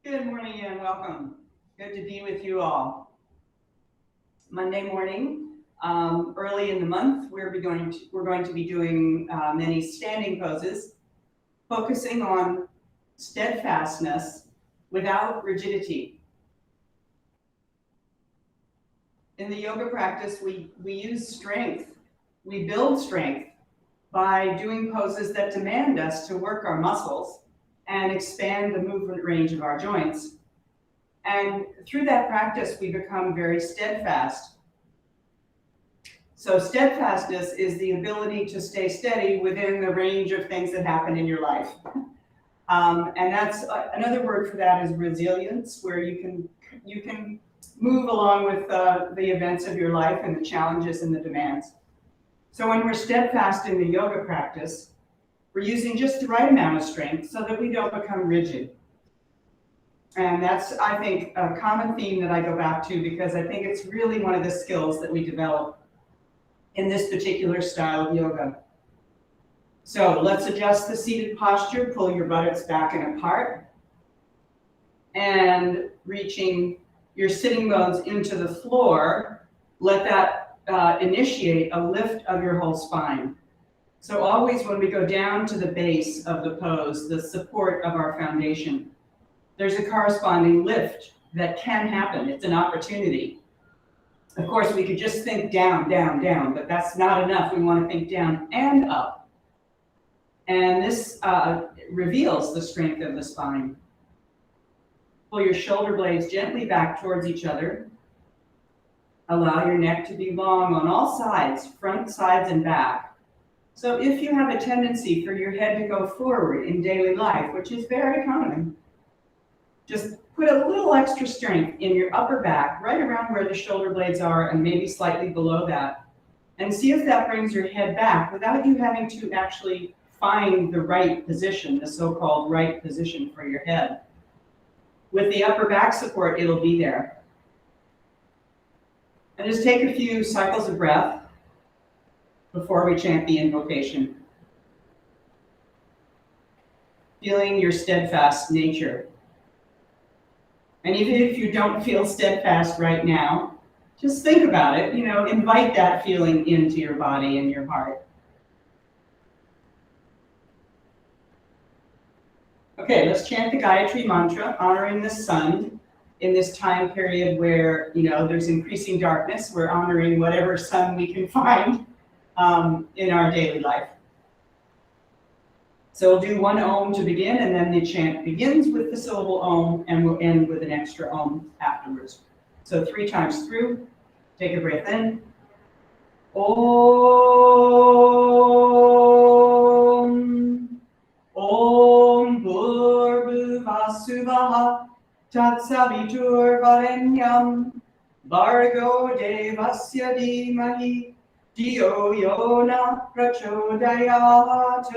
Good morning and welcome. Good to be with you all. Monday morning, early in the month, we're going to be doing many standing poses, focusing on steadfastness without rigidity. In the yoga practice, we use strength. We build strength by doing poses that demand us to work our muscles and expand the movement range of our joints. And through that practice, we become very steadfast. So steadfastness is the ability to stay steady within the range of things that happen in your life. And that's another word for that is resilience, where you can move along with the events of your life and the challenges and the demands. So when we're steadfast in the yoga practice, we're using just the right amount of strength so that we don't become rigid. And that's, I think, a common theme that I go back to because I think it's really one of the skills that we develop in this particular style of yoga. So let's adjust the seated posture, pull your buttocks back and apart, and reaching your sitting bones into the floor, let that initiate a lift of your whole spine. So always when we go down to the base of the pose, the support of our foundation, there's a corresponding lift that can happen. It's an opportunity. Of course, we could just think down, down, down, but that's not enough. We want to think down and up. And this reveals the strength of the spine. Pull your shoulder blades gently back towards each other. Allow your neck to be long on all sides, front, sides, and back. So if you have a tendency for your head to go forward in daily life, which is very common, just put a little extra strength in your upper back, right around where the shoulder blades are and maybe slightly below that. And see if that brings your head back without you having to actually find the right position, the so-called right position for your head. With the upper back support, it'll be there. And just take a few cycles of breath before we chant the invocation. Feeling your steadfast nature. And even if you don't feel steadfast right now, just think about it, invite that feeling into your body and your heart. Okay, let's chant the Gayatri mantra, honoring the sun in this time period where, there's increasing darkness. We're honoring whatever sun we can find in our daily life. So we'll do one Om to begin, and then the chant begins with the syllable Om, and we'll end with an extra Om afterwards. So 3 times through, take a breath in. Om. Om Bhurvasuvah Tatsavitur Varenyam Bhargo Devasya Dhimahi Dhiyo Yona Prachodayat.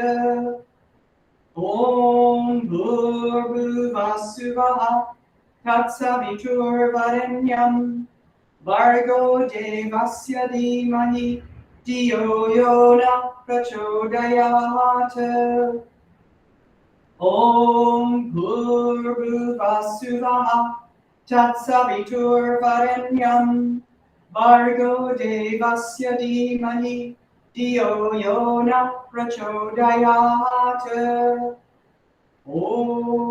Om Bhurvasuvah Tatsavitur Varenyam Bhargo Devasya Dhimahi Dhiyo Yona Prachodayat. Om Bhurvasuvah Tatsavitur Varenyam Bhargo Devasya Dhimahi Dhiyo Yona Prachodayat. Om.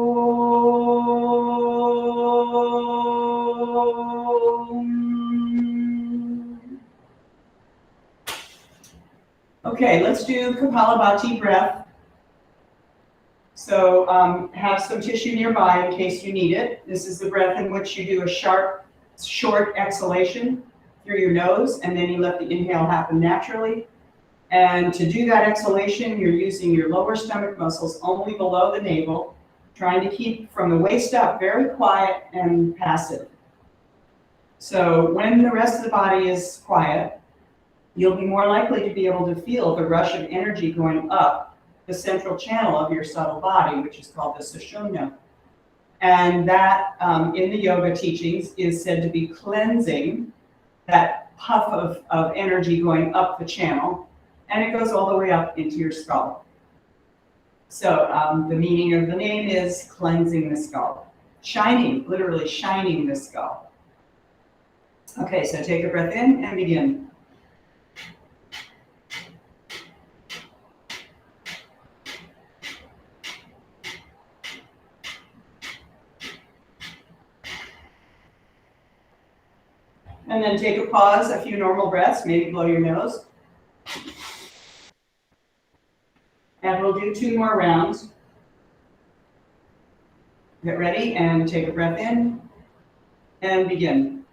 Okay, let's do Kapalabhati Breath. So have some tissue nearby in case you need it. This is the breath in which you do a sharp, short exhalation through your nose, and then you let the inhale happen naturally. And to do that exhalation, you're using your lower stomach muscles only below the navel, trying to keep from the waist up very quiet and passive. So when the rest of the body is quiet, you'll be more likely to be able to feel the rush of energy going up the central channel of your subtle body, which is called the Sushumna. And that, in the yoga teachings, is said to be cleansing that puff of energy going up the channel, and it goes all the way up into your skull. So the meaning of the name is cleansing the skull. shining, literally shining the skull. Okay, so take a breath in and begin. And then take a pause, a few normal breaths, maybe blow your nose. And we'll do 2 more rounds. Get ready and take a breath in and begin.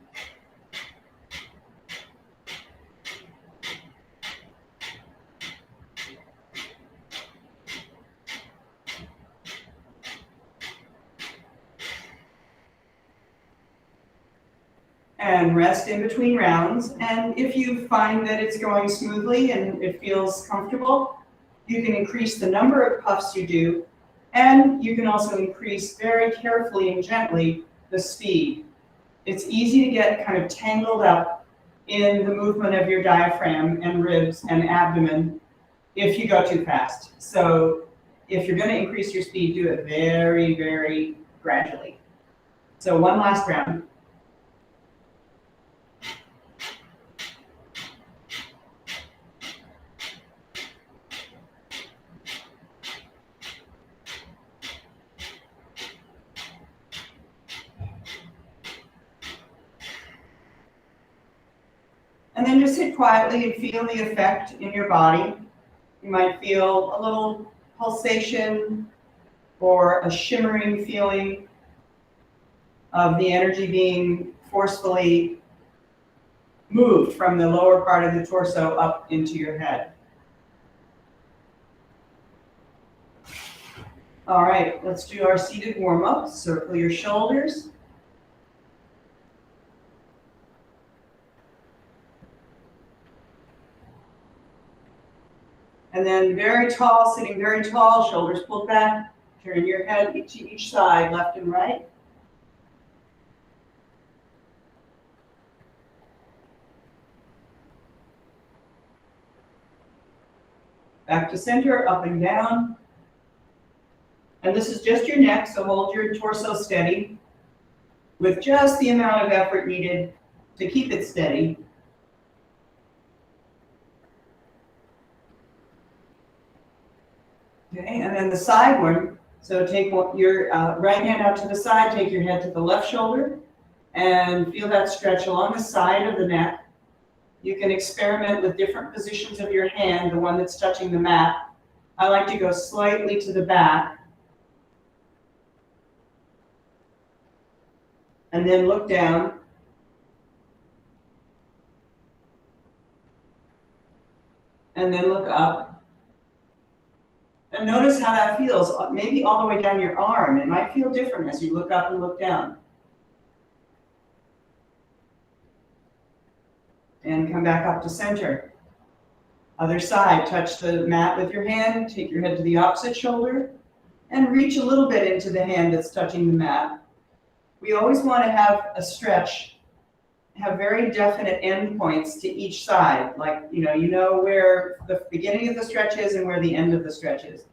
And rest in between rounds. And if you find that it's going smoothly and it feels comfortable, you can increase the number of puffs you do, and you can also increase very carefully and gently the speed. It's easy to get kind of tangled up in the movement of your diaphragm and ribs and abdomen if you go too fast. So if you're going to increase your speed, do it very, very gradually. So one last round. And then just sit quietly and feel the effect in your body. You might feel a little pulsation or a shimmering feeling of the energy being forcefully moved from the lower part of the torso up into your head. All right, let's do our seated warm-up. Circle your shoulders. And then very tall, sitting very tall, shoulders pulled back. Turn your head to each side, left and right. Back to center, up and down. And this is just your neck, so hold your torso steady with just the amount of effort needed to keep it steady. Okay, and then the side one. So take your right hand out to the side, take your head to the left shoulder, and feel that stretch along the side of the neck. You can experiment with different positions of your hand, the one that's touching the mat. I like to go slightly to the back, and then look down. And then look up. And notice how that feels, maybe all the way down your arm. It might feel different as you look up and look down. And come back up to center. Other side, touch the mat with your hand, take your head to the opposite shoulder, and reach a little bit into the hand that's touching the mat. We always want to have a stretch, have very definite endpoints to each side. Like, you know where the beginning of the stretch is and where the end of the stretch is.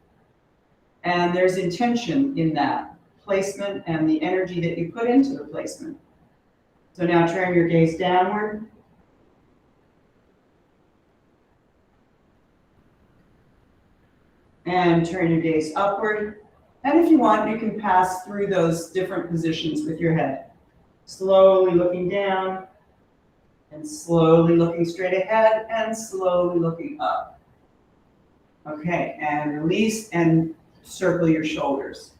And there's intention in that placement and the energy that you put into the placement. So now turn your gaze downward. And turn your gaze upward. And if you want, you can pass through those different positions with your head. Slowly looking down, and slowly looking straight ahead, and slowly looking up. Okay, and release and circle your shoulders.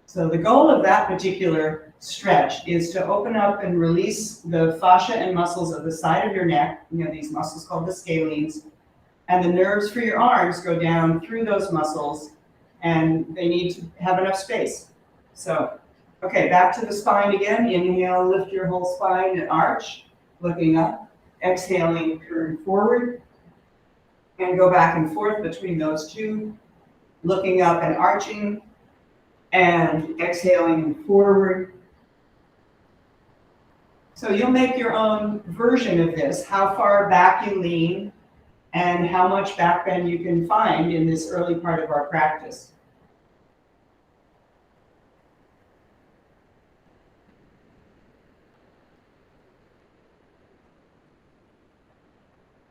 So the goal of that particular stretch is to open up and release the fascia and muscles of the side of your neck. You know, these muscles called the scalenes. And the nerves for your arms go down through those muscles, and they need to have enough space. So, okay, back to the spine again. Inhale, lift your whole spine and arch, looking up. Exhaling, turn forward, and go back and forth between those two, looking up and arching, and exhaling forward. So you'll make your own version of this, how far back you lean, and how much back bend you can find in this early part of our practice.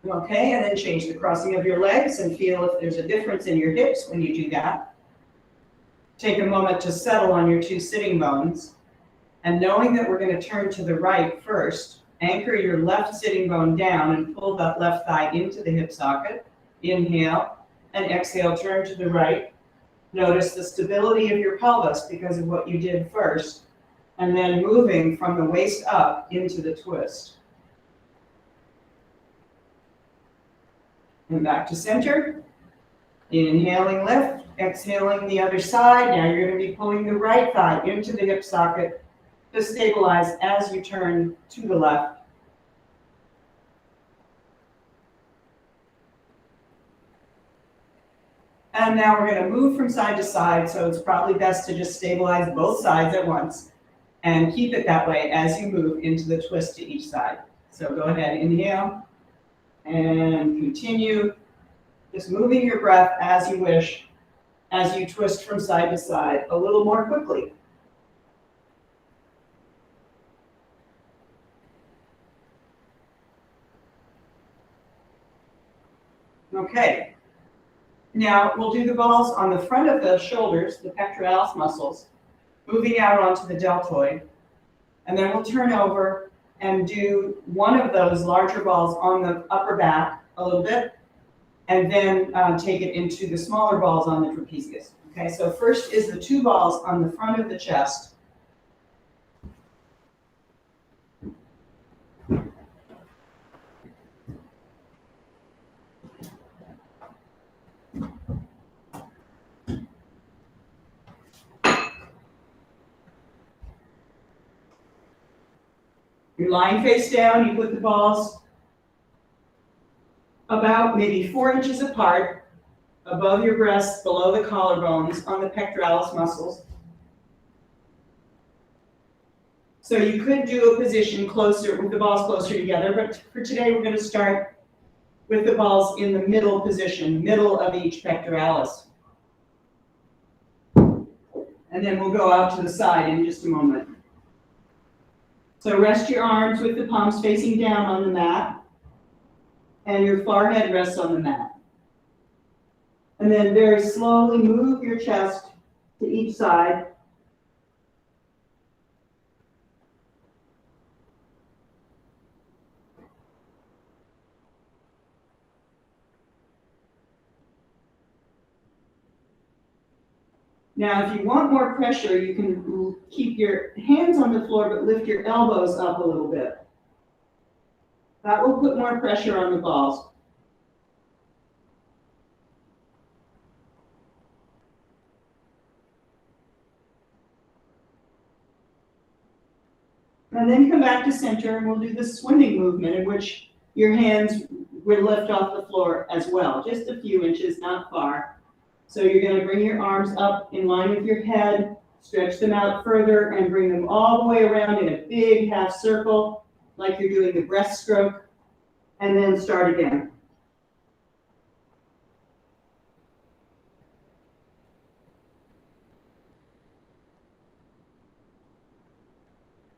Okay, and then change the crossing of your legs and feel if there's a difference in your hips when you do that. Take a moment to settle on your two sitting bones. And knowing that we're going to turn to the right first, anchor your left sitting bone down and pull that left thigh into the hip socket. Inhale and exhale, turn to the right. Notice the stability of your pelvis because of what you did first. And then moving from the waist up into the twist. And back to center. Inhaling lift, exhaling the other side. Now you're going to be pulling the right thigh into the hip socket to stabilize as you turn to the left. And now we're going to move from side to side, so it's probably best to just stabilize both sides at once and keep it that way as you move into the twist to each side. So go ahead, inhale, and continue. Just moving your breath as you wish, as you twist from side to side a little more quickly. Okay, now we'll do the balls on the front of the shoulders, the pectoralis muscles, moving out onto the deltoid. And then we'll turn over and do one of those larger balls on the upper back a little bit, and then take it into the smaller balls on the trapezius. Okay, so first is the two balls on the front of the chest. You're lying face down, you put the balls about maybe 4 inches apart, above your breasts, below the collarbones, on the pectoralis muscles. So you could do a position closer, with the balls closer together, but for today we're going to start with the balls in the middle position, middle of each pectoralis. And then we'll go out to the side in just a moment. So rest your arms with the palms facing down on the mat, and your forehead rests on the mat. And then very slowly move your chest to each side. Now, if you want more pressure, you can keep your hands on the floor, but lift your elbows up a little bit. That will put more pressure on the balls. And then come back to center, and we'll do the swimming movement in which your hands will lift off the floor as well, just a few inches, not far. So you're going to bring your arms up in line with your head, stretch them out further, and bring them all the way around in a big half circle, like you're doing the breaststroke, and then start again.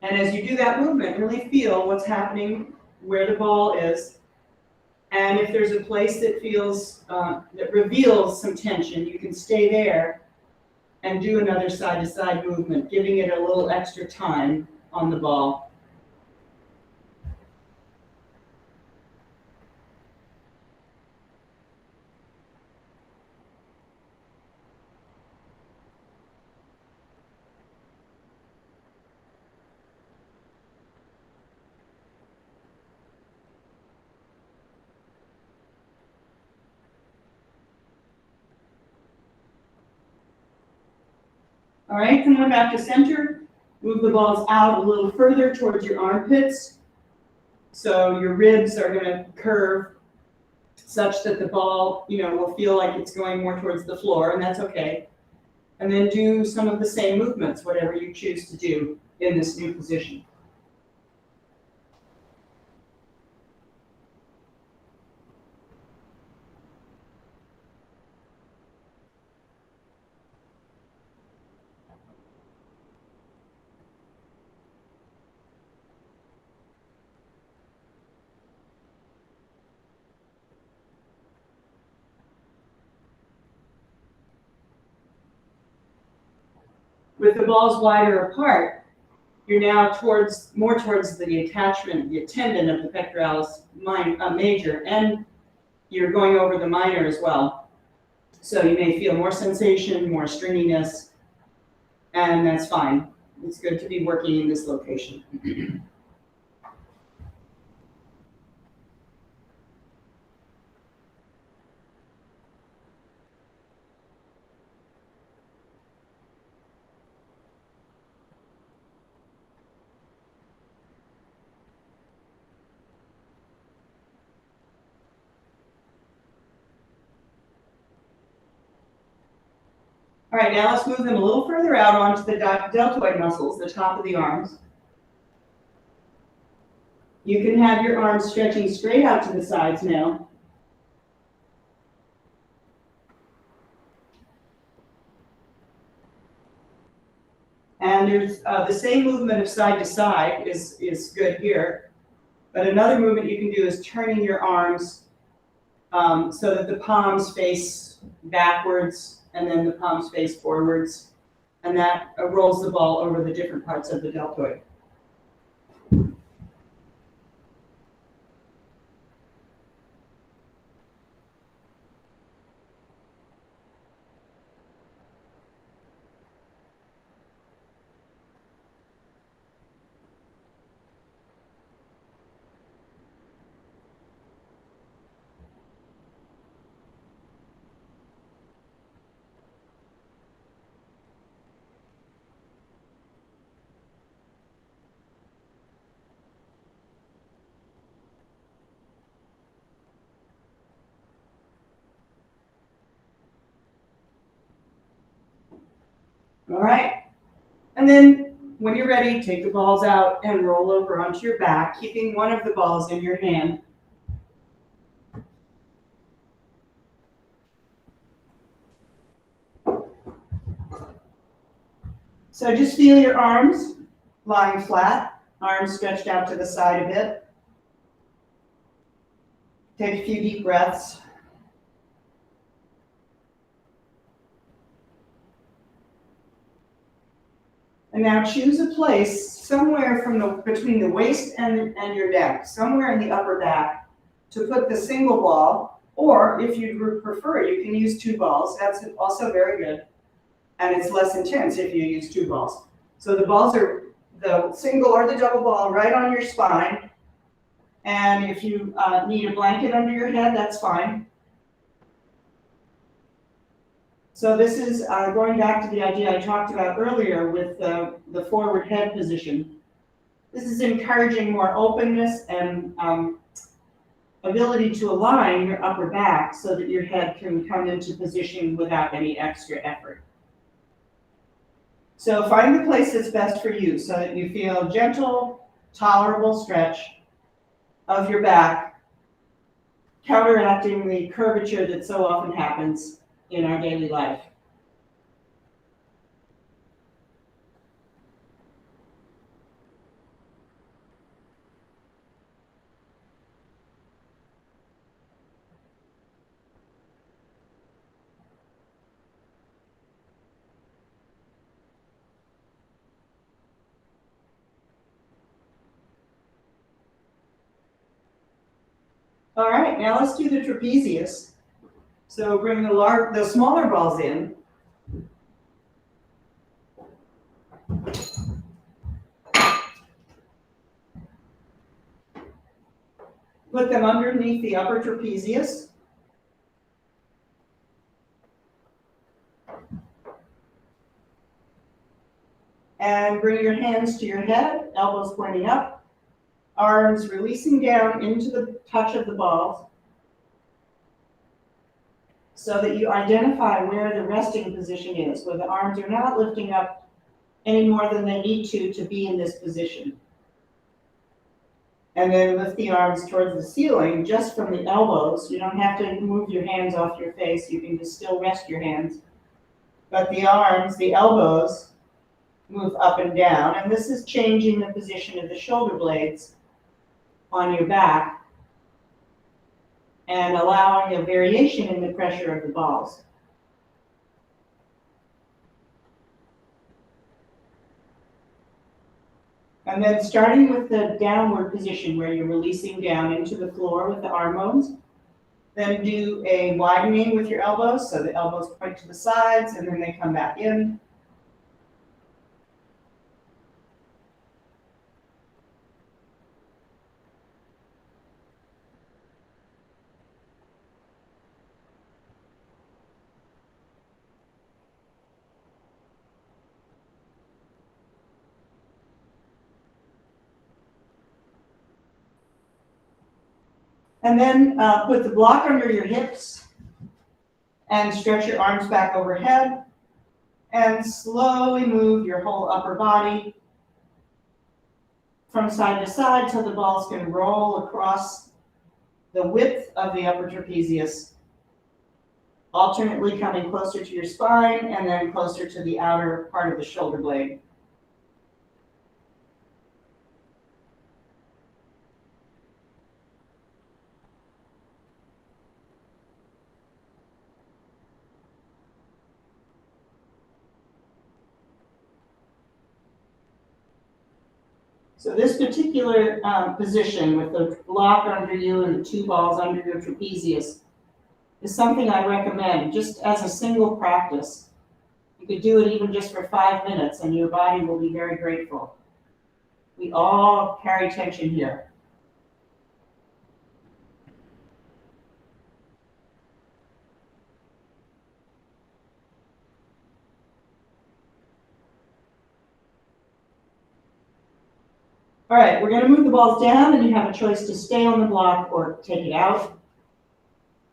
And as you do that movement, really feel what's happening, where the ball is. And if there's a place that feels, that reveals some tension, you can stay there and do another side-to-side movement, giving it a little extra time on the ball. All right, come on back to center. Move the balls out a little further towards your armpits. So your ribs are going to curve such that the ball, will feel like it's going more towards the floor, and that's okay. And then do some of the same movements, whatever you choose to do in this new position. With the balls wider apart, you're now more towards the attachment, the tendon of the pectoralis major, and you're going over the minor as well. So you may feel more sensation, more stringiness, and that's fine. It's good to be working in this location. All right, now let's move them a little further out onto the deltoid muscles, the top of the arms. You can have your arms stretching straight out to the sides now. And there's the same movement of side to side is good here. But another movement you can do is turning your arms so that the palms face backwards and then the palms face forwards. And that rolls the ball over the different parts of the deltoid. All right, and then when you're ready, take the balls out and roll over onto your back, keeping one of the balls in your hand. So just feel your arms lying flat, arms stretched out to the side a bit. Take a few deep breaths. And now choose a place somewhere between the waist and your neck, somewhere in the upper back, to put the single ball, or if you prefer, you can use two balls. That's also very good. And it's less intense if you use two balls. So the balls are the single or the double ball right on your spine. And if you need a blanket under your head, that's fine. So this is going back to the idea I talked about earlier with the forward head position. This is encouraging more openness and ability to align your upper back so that your head can come into position without any extra effort. So find the place that's best for you so that you feel gentle, tolerable stretch of your back, counteracting the curvature that so often happens in our daily life. All right, now let's do the trapezius. So bring the smaller balls in. Put them underneath the upper trapezius. And bring your hands to your head, elbows pointing up, arms releasing down into the touch of the balls so that you identify where the resting position is, where the arms are not lifting up any more than they need to be in this position. And then lift the arms towards the ceiling just from the elbows. You don't have to move your hands off your face. You can just still rest your hands. But the arms, the elbows, move up and down. And this is changing the position of the shoulder blades on your back and allowing a variation in the pressure of the balls. And then starting with the downward position where you're releasing down into the floor with the arm bones, then do a widening with your elbows. So the elbows point to the sides and then they come back in. And then put the block under your hips and stretch your arms back overhead and slowly move your whole upper body from side to side so the balls can roll across the width of the upper trapezius, alternately coming closer to your spine and then closer to the outer part of the shoulder blade. So this particular position with the block under you and the two balls under your trapezius is something I recommend just as a single practice. You could do it even just for 5 minutes and your body will be very grateful. We all carry tension here. All right, we're going to move the balls down and you have a choice to stay on the block or take it out.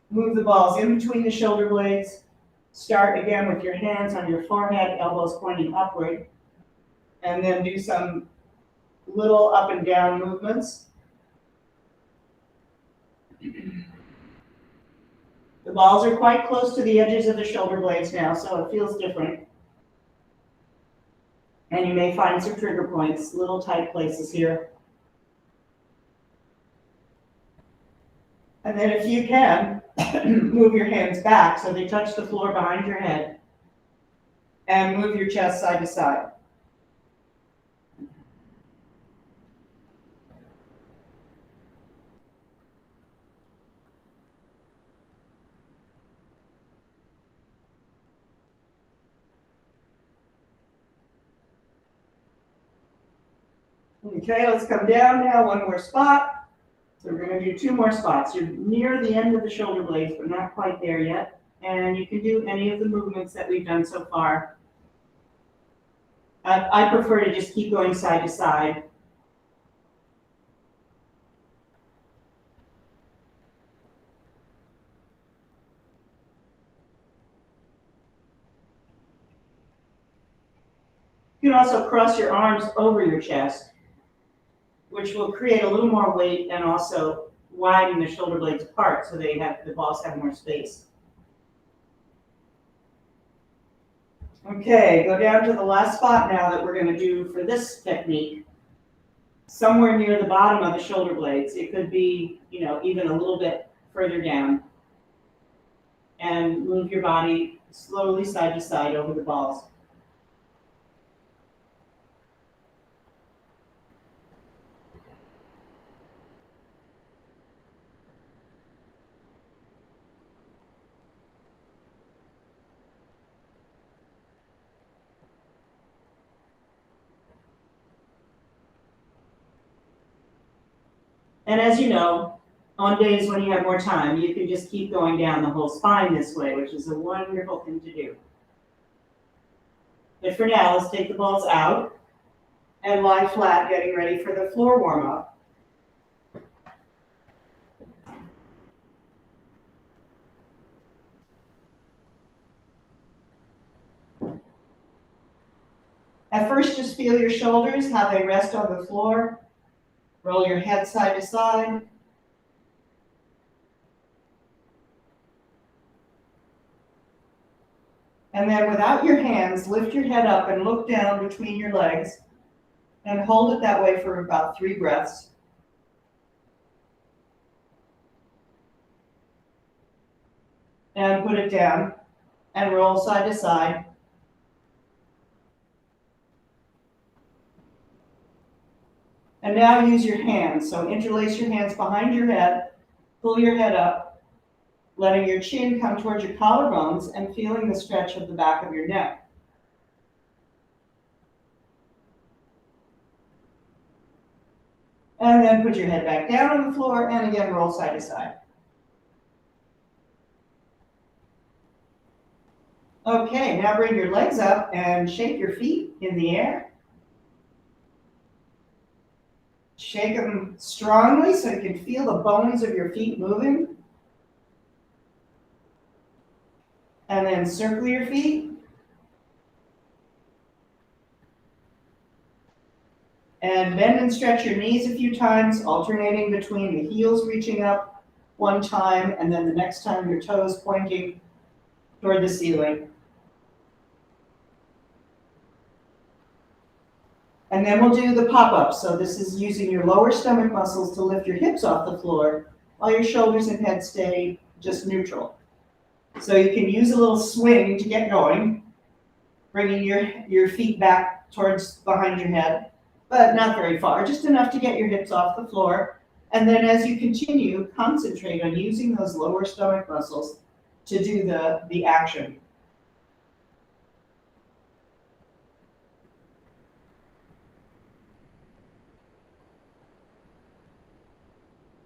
Move the balls in between the shoulder blades. Start again with your hands on your forehead, elbows pointing upward. And then do some little up and down movements. The balls are quite close to the edges of the shoulder blades now, so it feels different. And you may find some trigger points, little tight places here. And then if you can, move your hands back so they touch the floor behind your head. And move your chest side to side. Okay, let's come down now, one more spot. So we're going to do 2 more spots. You're near the end of the shoulder blades, but not quite there yet. And you can do any of the movements that we've done so far. I prefer to just keep going side to side. You can also cross your arms over your chest, which will create a little more weight and also widen the shoulder blades apart so the balls have more space. Okay, go down to the last spot now that we're going to do for this technique. Somewhere near the bottom of the shoulder blades. It could be, even a little bit further down. And move your body slowly side to side over the balls. And as you know, on days when you have more time, you can just keep going down the whole spine this way, which is a wonderful thing to do. But for now, let's take the balls out and lie flat, getting ready for the floor warm-up. At first, just feel your shoulders, how they rest on the floor. Roll your head side to side. And then without your hands, lift your head up and look down between your legs and hold it that way for about 3 breaths. And put it down and roll side to side. And now use your hands. So interlace your hands behind your head, pull your head up, letting your chin come towards your collarbones and feeling the stretch of the back of your neck. And then put your head back down on the floor and again roll side to side. Okay, now bring your legs up and shake your feet in the air. Shake them strongly so you can feel the bones of your feet moving. And then circle your feet. And bend and stretch your knees a few times, alternating between the heels reaching up one time and then the next time your toes pointing toward the ceiling. And then we'll do the pop-ups. So this is using your lower stomach muscles to lift your hips off the floor while your shoulders and head stay just neutral. So you can use a little swing to get going, bringing your feet back towards behind your head, but not very far, just enough to get your hips off the floor. And then as you continue, concentrate on using those lower stomach muscles to do the action.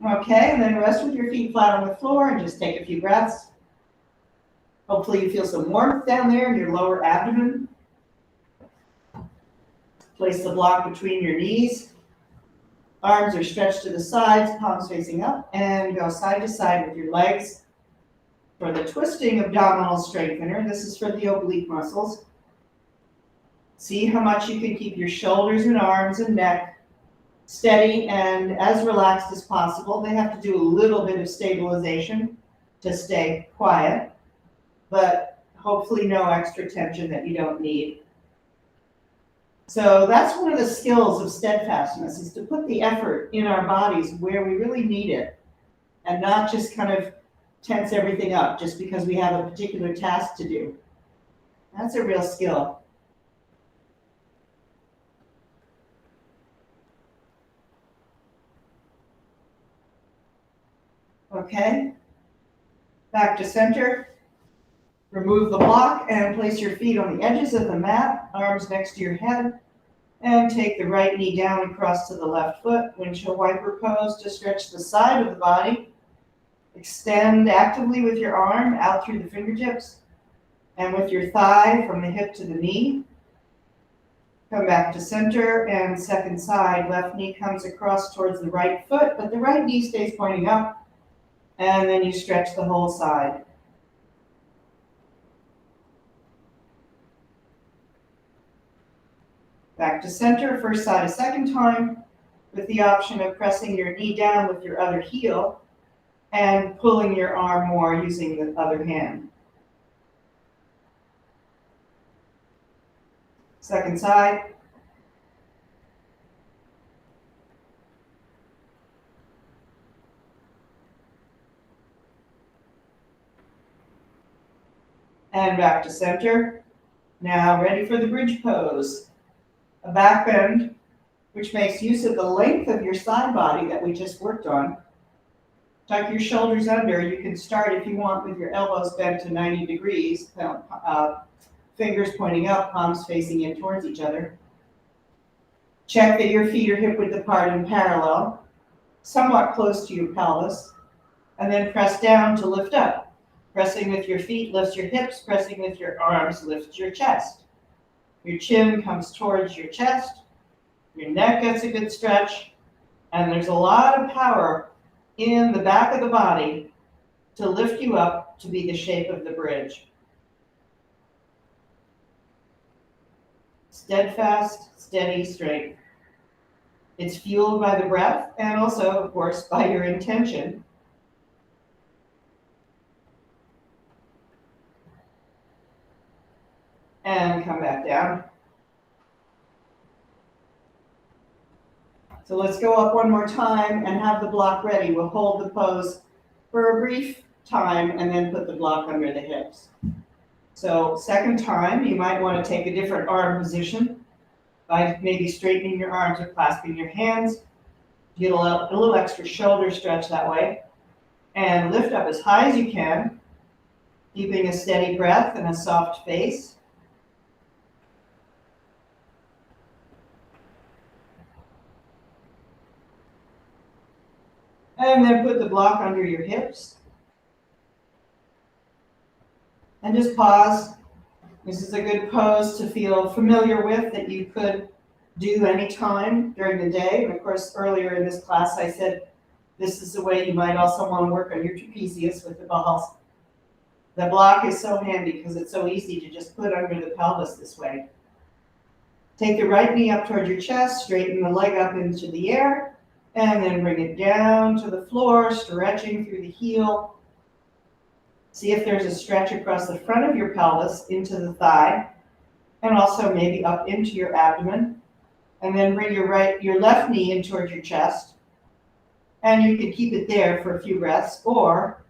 Okay, and then rest with your feet flat on the floor and just take a few breaths. Hopefully you feel some warmth down there in your lower abdomen. Place the block between your knees. Arms are stretched to the sides, palms facing up, and go side to side with your legs. For the twisting abdominal strengthener, this is for the oblique muscles. See how much you can keep your shoulders and arms and neck steady and as relaxed as possible. They have to do a little bit of stabilization to stay quiet, but hopefully no extra tension that you don't need. So that's one of the skills of steadfastness, is to put the effort in our bodies where we really need it and not just kind of tense everything up just because we have a particular task to do. That's a real skill. Okay, back to center. Remove the block and place your feet on the edges of the mat, arms next to your head, and take the right knee down across to the left foot. Windshield wiper pose to stretch the side of the body. Extend actively with your arm out through the fingertips and with your thigh from the hip to the knee. Come back to center and second side. Left knee comes across towards the right foot, but the right knee stays pointing up. And then you stretch the whole side. Back to center, first side a second time, with the option of pressing your knee down with your other heel and pulling your arm more using the other hand. Second side. And back to center. Now ready for the bridge pose. A back bend, which makes use of the length of your side body that we just worked on. Tuck your shoulders under. You can start, if you want, with your elbows bent to 90 degrees, fingers pointing up, palms facing in towards each other. Check that your feet are hip width apart and parallel, somewhat close to your pelvis, and then press down to lift up. Pressing with your feet lifts your hips, pressing with your arms lifts your chest. Your chin comes towards your chest, your neck gets a good stretch, and there's a lot of power in the back of the body to lift you up to be the shape of the bridge. Steadfast, steady strength. It's fueled by the breath and also, of course, by your intention. And come back down. So let's go up one more time and have the block ready. We'll hold the pose for a brief time and then put the block under the hips. So second time, you might want to take a different arm position by maybe straightening your arms or clasping your hands, Get a little extra shoulder stretch that way. And lift up as high as you can, keeping a steady breath and a soft face. And then put the block under your hips. And just pause. This is a good pose to feel familiar with, that you could do anytime during the day. And of course, earlier in this class, I said this is the way you might also want to work on your trapezius with the balls. The block is so handy because it's so easy to just put under the pelvis this way. Take the right knee up toward your chest, straighten the leg up into the air, and then bring it down to the floor, stretching through the heel. See if there's a stretch across the front of your pelvis into the thigh, and also maybe up into your abdomen. And then bring your left knee in towards your chest. And you can keep it there for a few breaths, or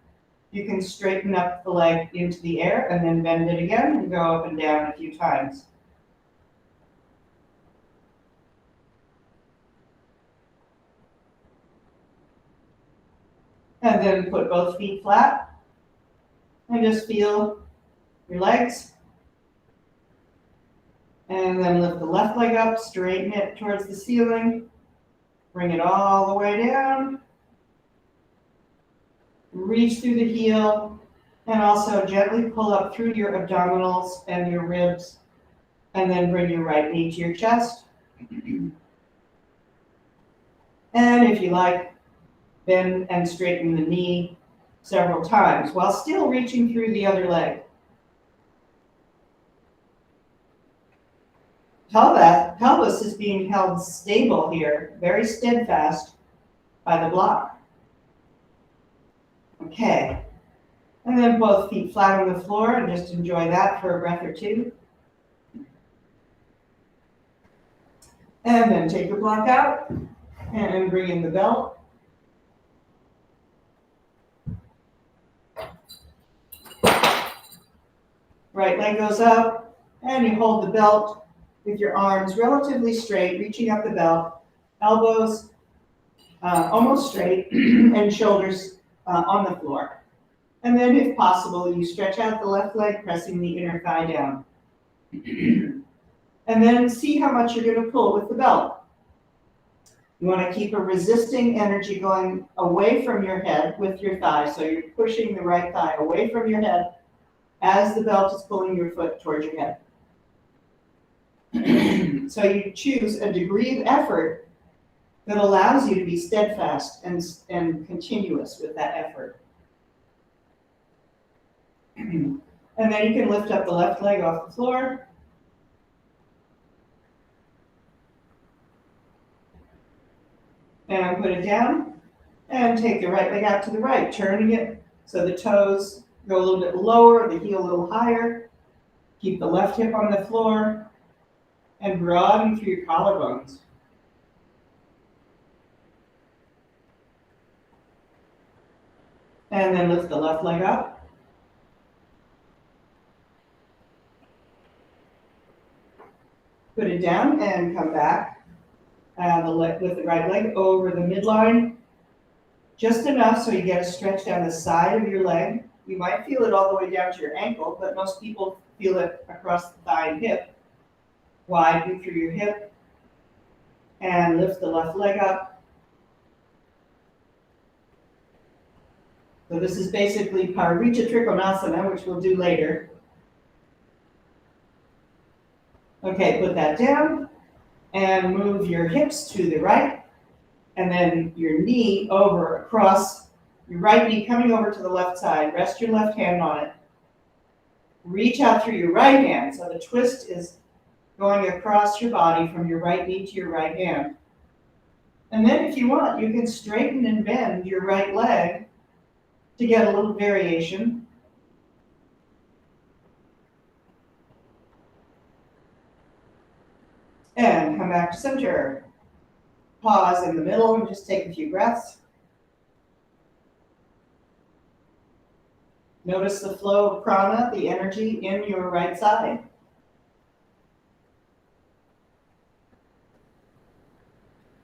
you can straighten up the leg into the air and then bend it again and go up and down a few times. And then put both feet flat and just feel your legs. And then lift the left leg up, straighten it towards the ceiling, bring it all the way down. Reach through the heel, and also gently pull up through your abdominals and your ribs, and then bring your right knee to your chest. And if you like, bend and straighten the knee several times while still reaching through the other leg. Pelvis is being held stable here, very steadfast by the block. Okay, and then both feet flat on the floor, and just enjoy that for a breath or two. And then take your block out and bring in the belt. Right leg goes up, and you hold the belt with your arms relatively straight, reaching up the belt, elbows almost straight, and shoulders on the floor. And then, if possible, you stretch out the left leg, pressing the inner thigh down. And then see how much you're going to pull with the belt. You want to keep a resisting energy going away from your head with your thigh. So you're pushing the right thigh away from your head as the belt is pulling your foot towards your head. So you choose a degree of effort that allows you to be steadfast and continuous with that effort. And then you can lift up the left leg off the floor. And put it down. And take the right leg out to the right, turning it so the toes go a little bit lower, the heel a little higher. Keep the left hip on the floor. And broaden through your collarbones. And then lift the left leg up. Put it down and come back. With the right leg over the midline. Just enough so you get a stretch down the side of your leg. You might feel it all the way down to your ankle, but most people feel it across the thigh and hip. Widen through your hip. And lift the left leg up. So this is basically Powdery Trichanasana, which we'll do later. Okay, put that down and move your hips to the right, and then your knee over across, your right knee coming over to the left side. Rest your left hand on it. Reach out through your right hand, so the twist is going across your body from your right knee to your right hand. And then if you want, you can straighten and bend your right leg to get a little variation. And come back to center. Pause in the middle and just take a few breaths. Notice the flow of prana, the energy in your right side.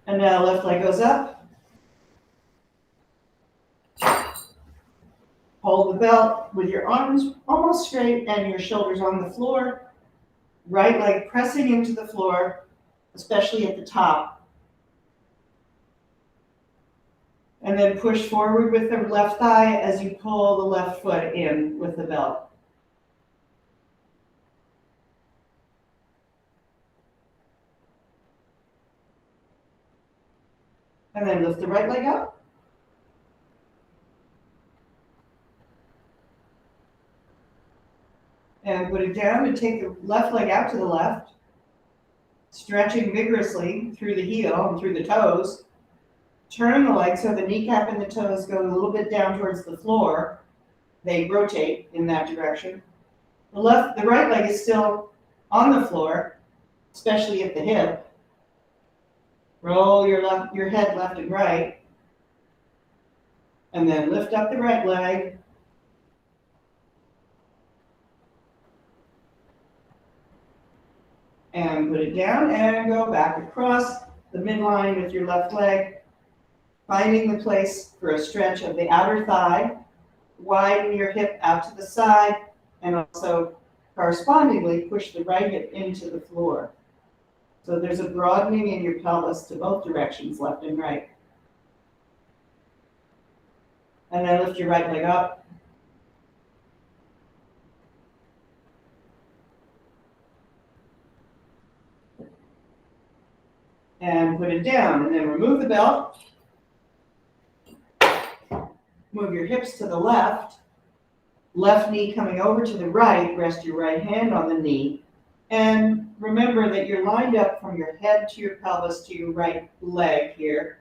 And now left leg goes up, belt with your arms almost straight and your shoulders on the floor. Right leg pressing into the floor, especially at the top. And then push forward with the left thigh as you pull the left foot in with the belt. And then lift the right leg up. And put it down and take the left leg out to the left, stretching vigorously through the heel and through the toes. Turn the leg so the kneecap and the toes go a little bit down towards the floor. They rotate in that direction. The right leg is still on the floor, especially at the hip. Roll your head left and right. And then lift up the right leg. And put it down and go back across the midline with your left leg, finding the place for a stretch of the outer thigh. Widen your hip out to the side and also correspondingly push the right hip into the floor. So there's a broadening in your pelvis to both directions, left and right. And then lift your right leg up. And put it down, and then remove the belt. Move your hips to the left. Left knee coming over to the right. Rest your right hand on the knee. And remember that you're lined up from your head to your pelvis to your right leg here,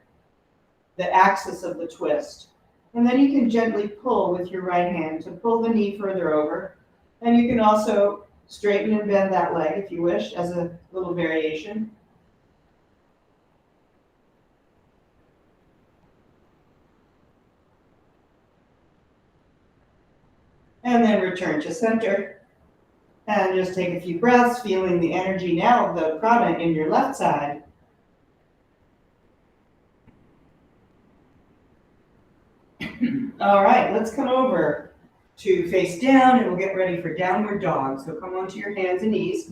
the axis of the twist. And then you can gently pull with your right hand to pull the knee further over. And you can also straighten and bend that leg if you wish as a little variation. And then return to center. And just take a few breaths, feeling the energy now of the prana in your left side. All right, let's come over to face down and we'll get ready for downward dog. So come onto your hands and knees.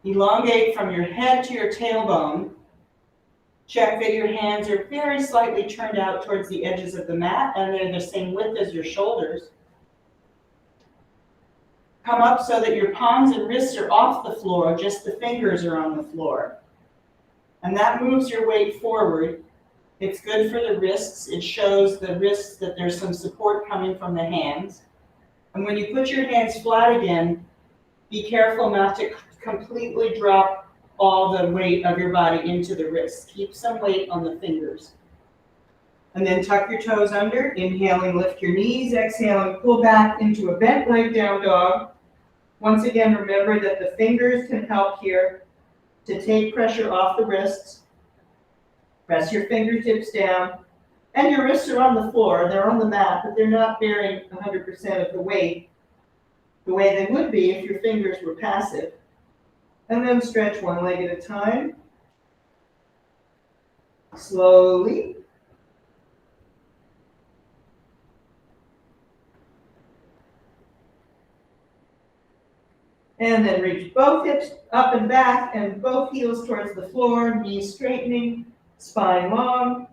Elongate from your head to your tailbone. Check that your hands are very slightly turned out towards the edges of the mat and they're the same width as your shoulders. Come up so that your palms and wrists are off the floor, just the fingers are on the floor. And that moves your weight forward. It's good for the wrists. It shows the wrists that there's some support coming from the hands. And when you put your hands flat again, be careful not to completely drop all the weight of your body into the wrists. Keep some weight on the fingers. And then tuck your toes under. Inhaling, lift your knees. Exhaling, pull back into a bent leg down dog. Once again, remember that the fingers can help here to take pressure off the wrists. Press your fingertips down. And your wrists are on the floor. They're on the mat, but they're not bearing 100% of the weight the way they would be if your fingers were passive. And then stretch one leg at a time. Slowly. And then reach both hips up and back and both heels towards the floor, knees straightening, spine long.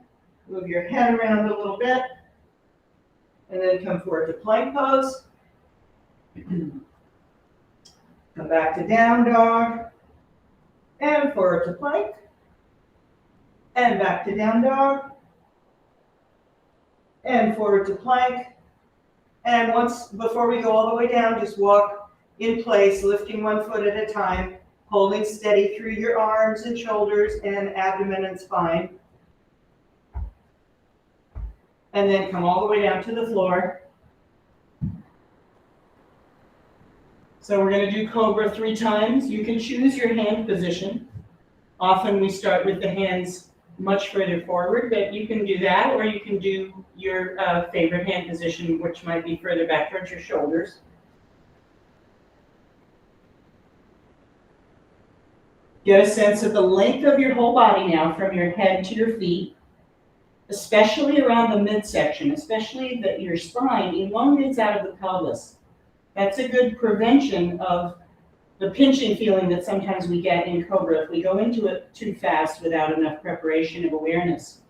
Move your head around a little bit. And then come forward to plank pose. Come back to down dog, and forward to plank, and back to down dog, and forward to plank. And once, before we go all the way down, just walk in place, lifting one foot at a time, holding steady through your arms and shoulders and abdomen and spine. And then come all the way down to the floor. So we're going to do Cobra 3 times. You can choose your hand position. Often we start with the hands much further forward, but you can do that, or you can do your favorite hand position, which might be further back towards your shoulders. Get a sense of the length of your whole body now from your head to your feet, especially around the midsection, especially that your spine elongates out of the pelvis. That's a good prevention of the pinching feeling that sometimes we get in Cobra if we go into it too fast without enough preparation of awareness.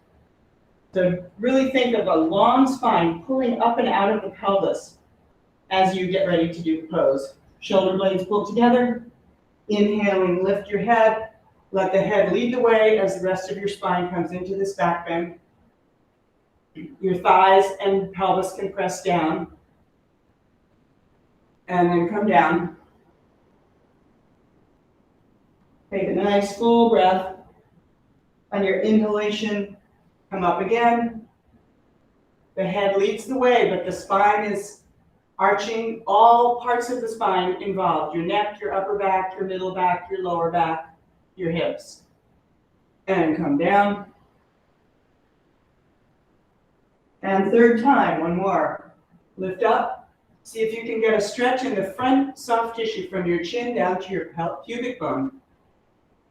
So really think of a long spine pulling up and out of the pelvis as you get ready to do the pose. Shoulder blades pulled together. Inhaling, lift your head. Let the head lead the way as the rest of your spine comes into this back bend. Your thighs and pelvis can press down. And then come down. Take a nice full breath. On your inhalation, come up again. The head leads the way, but the spine is arching, all parts of the spine involved. Your neck, your upper back, your middle back, your lower back, your hips. And come down. And third time, one more. Lift up. See if you can get a stretch in the front soft tissue from your chin down to your pubic bone.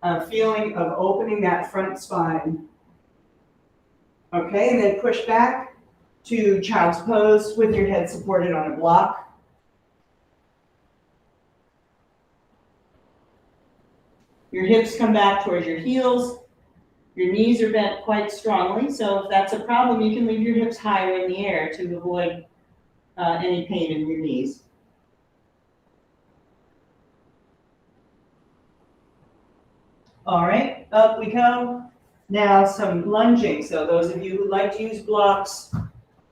A feeling of opening that front spine. Okay, and then push back to child's pose with your head supported on a block. Your hips come back towards your heels. Your knees are bent quite strongly, so if that's a problem, you can leave your hips higher in the air to avoid any pain in your knees. All right, up we go. Now some lunging. So those of you who like to use blocks,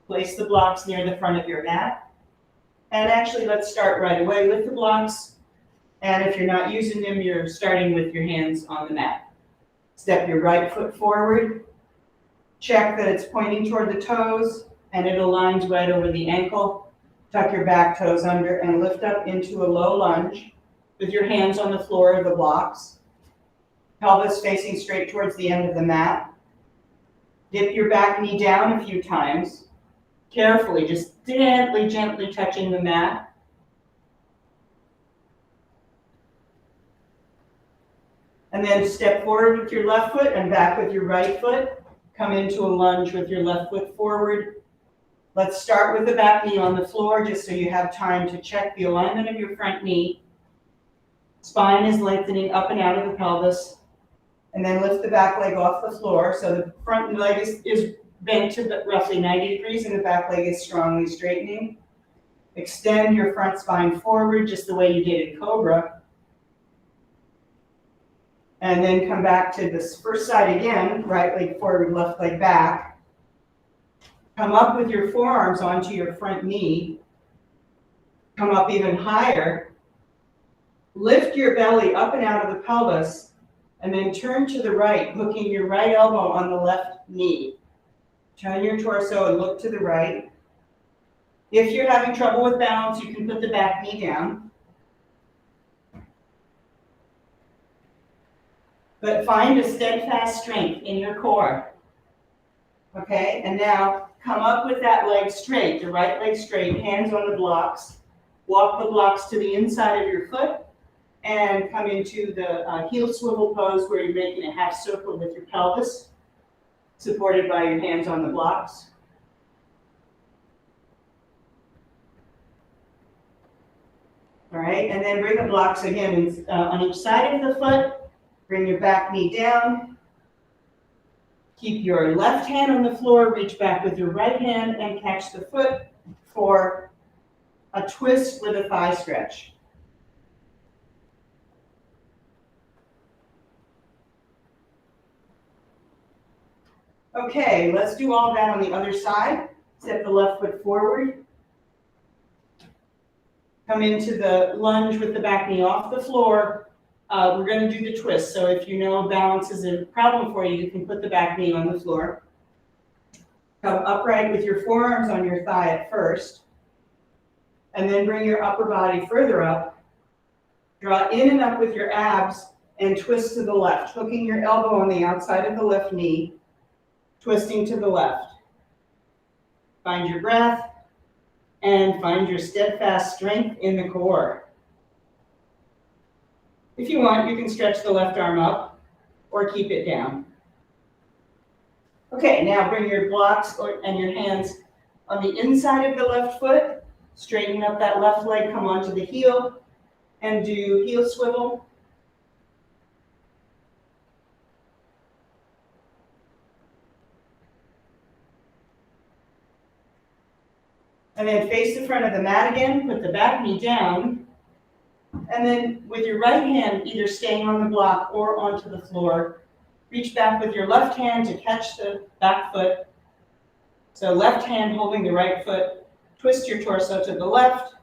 place the blocks near the front of your mat. And actually, let's start right away with the blocks. And if you're not using them, you're starting with your hands on the mat. Step your right foot forward. Check that it's pointing toward the toes and it aligns right over the ankle. Tuck your back toes under and lift up into a low lunge with your hands on the floor of the blocks. Pelvis facing straight towards the end of the mat. Dip your back knee down a few times. Carefully, just gently, gently touching the mat. And then step forward with your left foot and back with your right foot. Come into a lunge with your left foot forward. Let's start with the back knee on the floor just so you have time to check the alignment of your front knee. Spine is lengthening up and out of the pelvis. And then lift the back leg off the floor. So the front leg is bent to roughly 90 degrees and the back leg is strongly straightening. Extend your front spine forward just the way you did in Cobra. And then come back to this first side again, right leg forward, left leg back. Come up with your forearms onto your front knee. Come up even higher. Lift your belly up and out of the pelvis. And then turn to the right, hooking your right elbow on the left knee. Turn your torso and look to the right. If you're having trouble with balance, you can put the back knee down. But find a steadfast strength in your core. Okay, and now come up with that leg straight, the right leg straight, hands on the blocks. Walk the blocks to the inside of your foot. And come into the heel swivel pose where you're making a half circle with your pelvis, supported by your hands on the blocks. All right, and then bring the blocks again on each side of the foot. Bring your back knee down. Keep your left hand on the floor, reach back with your right hand and catch the foot for a twist with a thigh stretch. Okay, let's do all that on the other side. Step the left foot forward. Come into the lunge with the back knee off the floor. We're going to do the twist. So if you know balance is a problem for you, you can put the back knee on the floor. Come upright with your forearms on your thigh at first. And then bring your upper body further up. Draw in and up with your abs and twist to the left, hooking your elbow on the outside of the left knee. Twisting to the left. Find your breath and find your steadfast strength in the core. If you want, you can stretch the left arm up or keep it down. Okay, now bring your blocks and your hands on the inside of the left foot, straighten up that left leg, come onto the heel, and do heel swivel. And then face the front of the mat again, put the back knee down, and then with your right hand either staying on the block or onto the floor, reach back with your left hand to catch the back foot. So left hand holding the right foot, twist your torso to the left,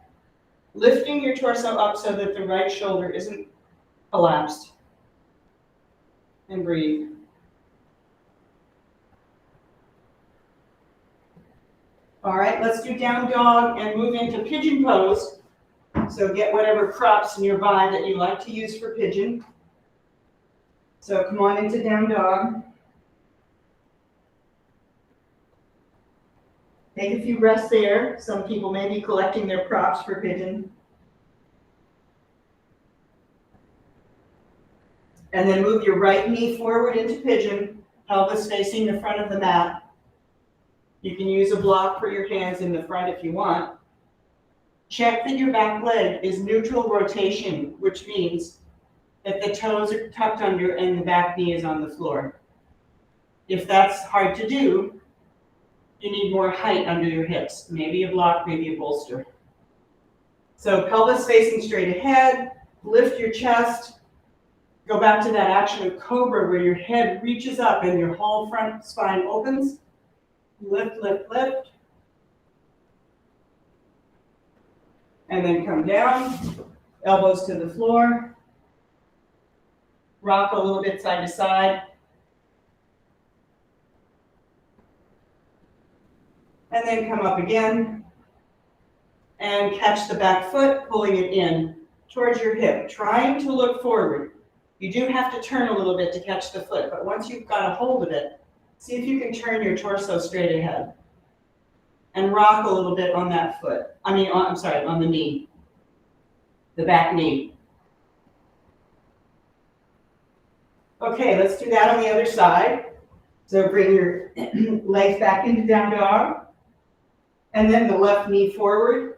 lifting your torso up so that the right shoulder isn't collapsed. And breathe. All right, let's do down dog and move into pigeon pose. So get whatever props nearby that you like to use for pigeon. So come on into down dog. Take a few breaths there. Some people may be collecting their props for pigeon. And then move your right knee forward into pigeon, pelvis facing the front of the mat. You can use a block for your hands in the front if you want. Check that your back leg is neutral rotation, which means that the toes are tucked under and the back knee is on the floor. If that's hard to do, you need more height under your hips. Maybe a block, maybe a bolster. So pelvis facing straight ahead, lift your chest, go back to that action of Cobra where your head reaches up and your whole front spine opens. Lift, lift, lift. And then come down, elbows to the floor. Rock a little bit side to side. And then come up again. And catch the back foot, pulling it in towards your hip, trying to look forward. You do have to turn a little bit to catch the foot, but once you've got a hold of it, see if you can turn your torso straight ahead. And rock a little bit on that foot. On the knee. The back knee. Okay, let's do that on the other side. So bring your legs back into down dog. And then the left knee forward.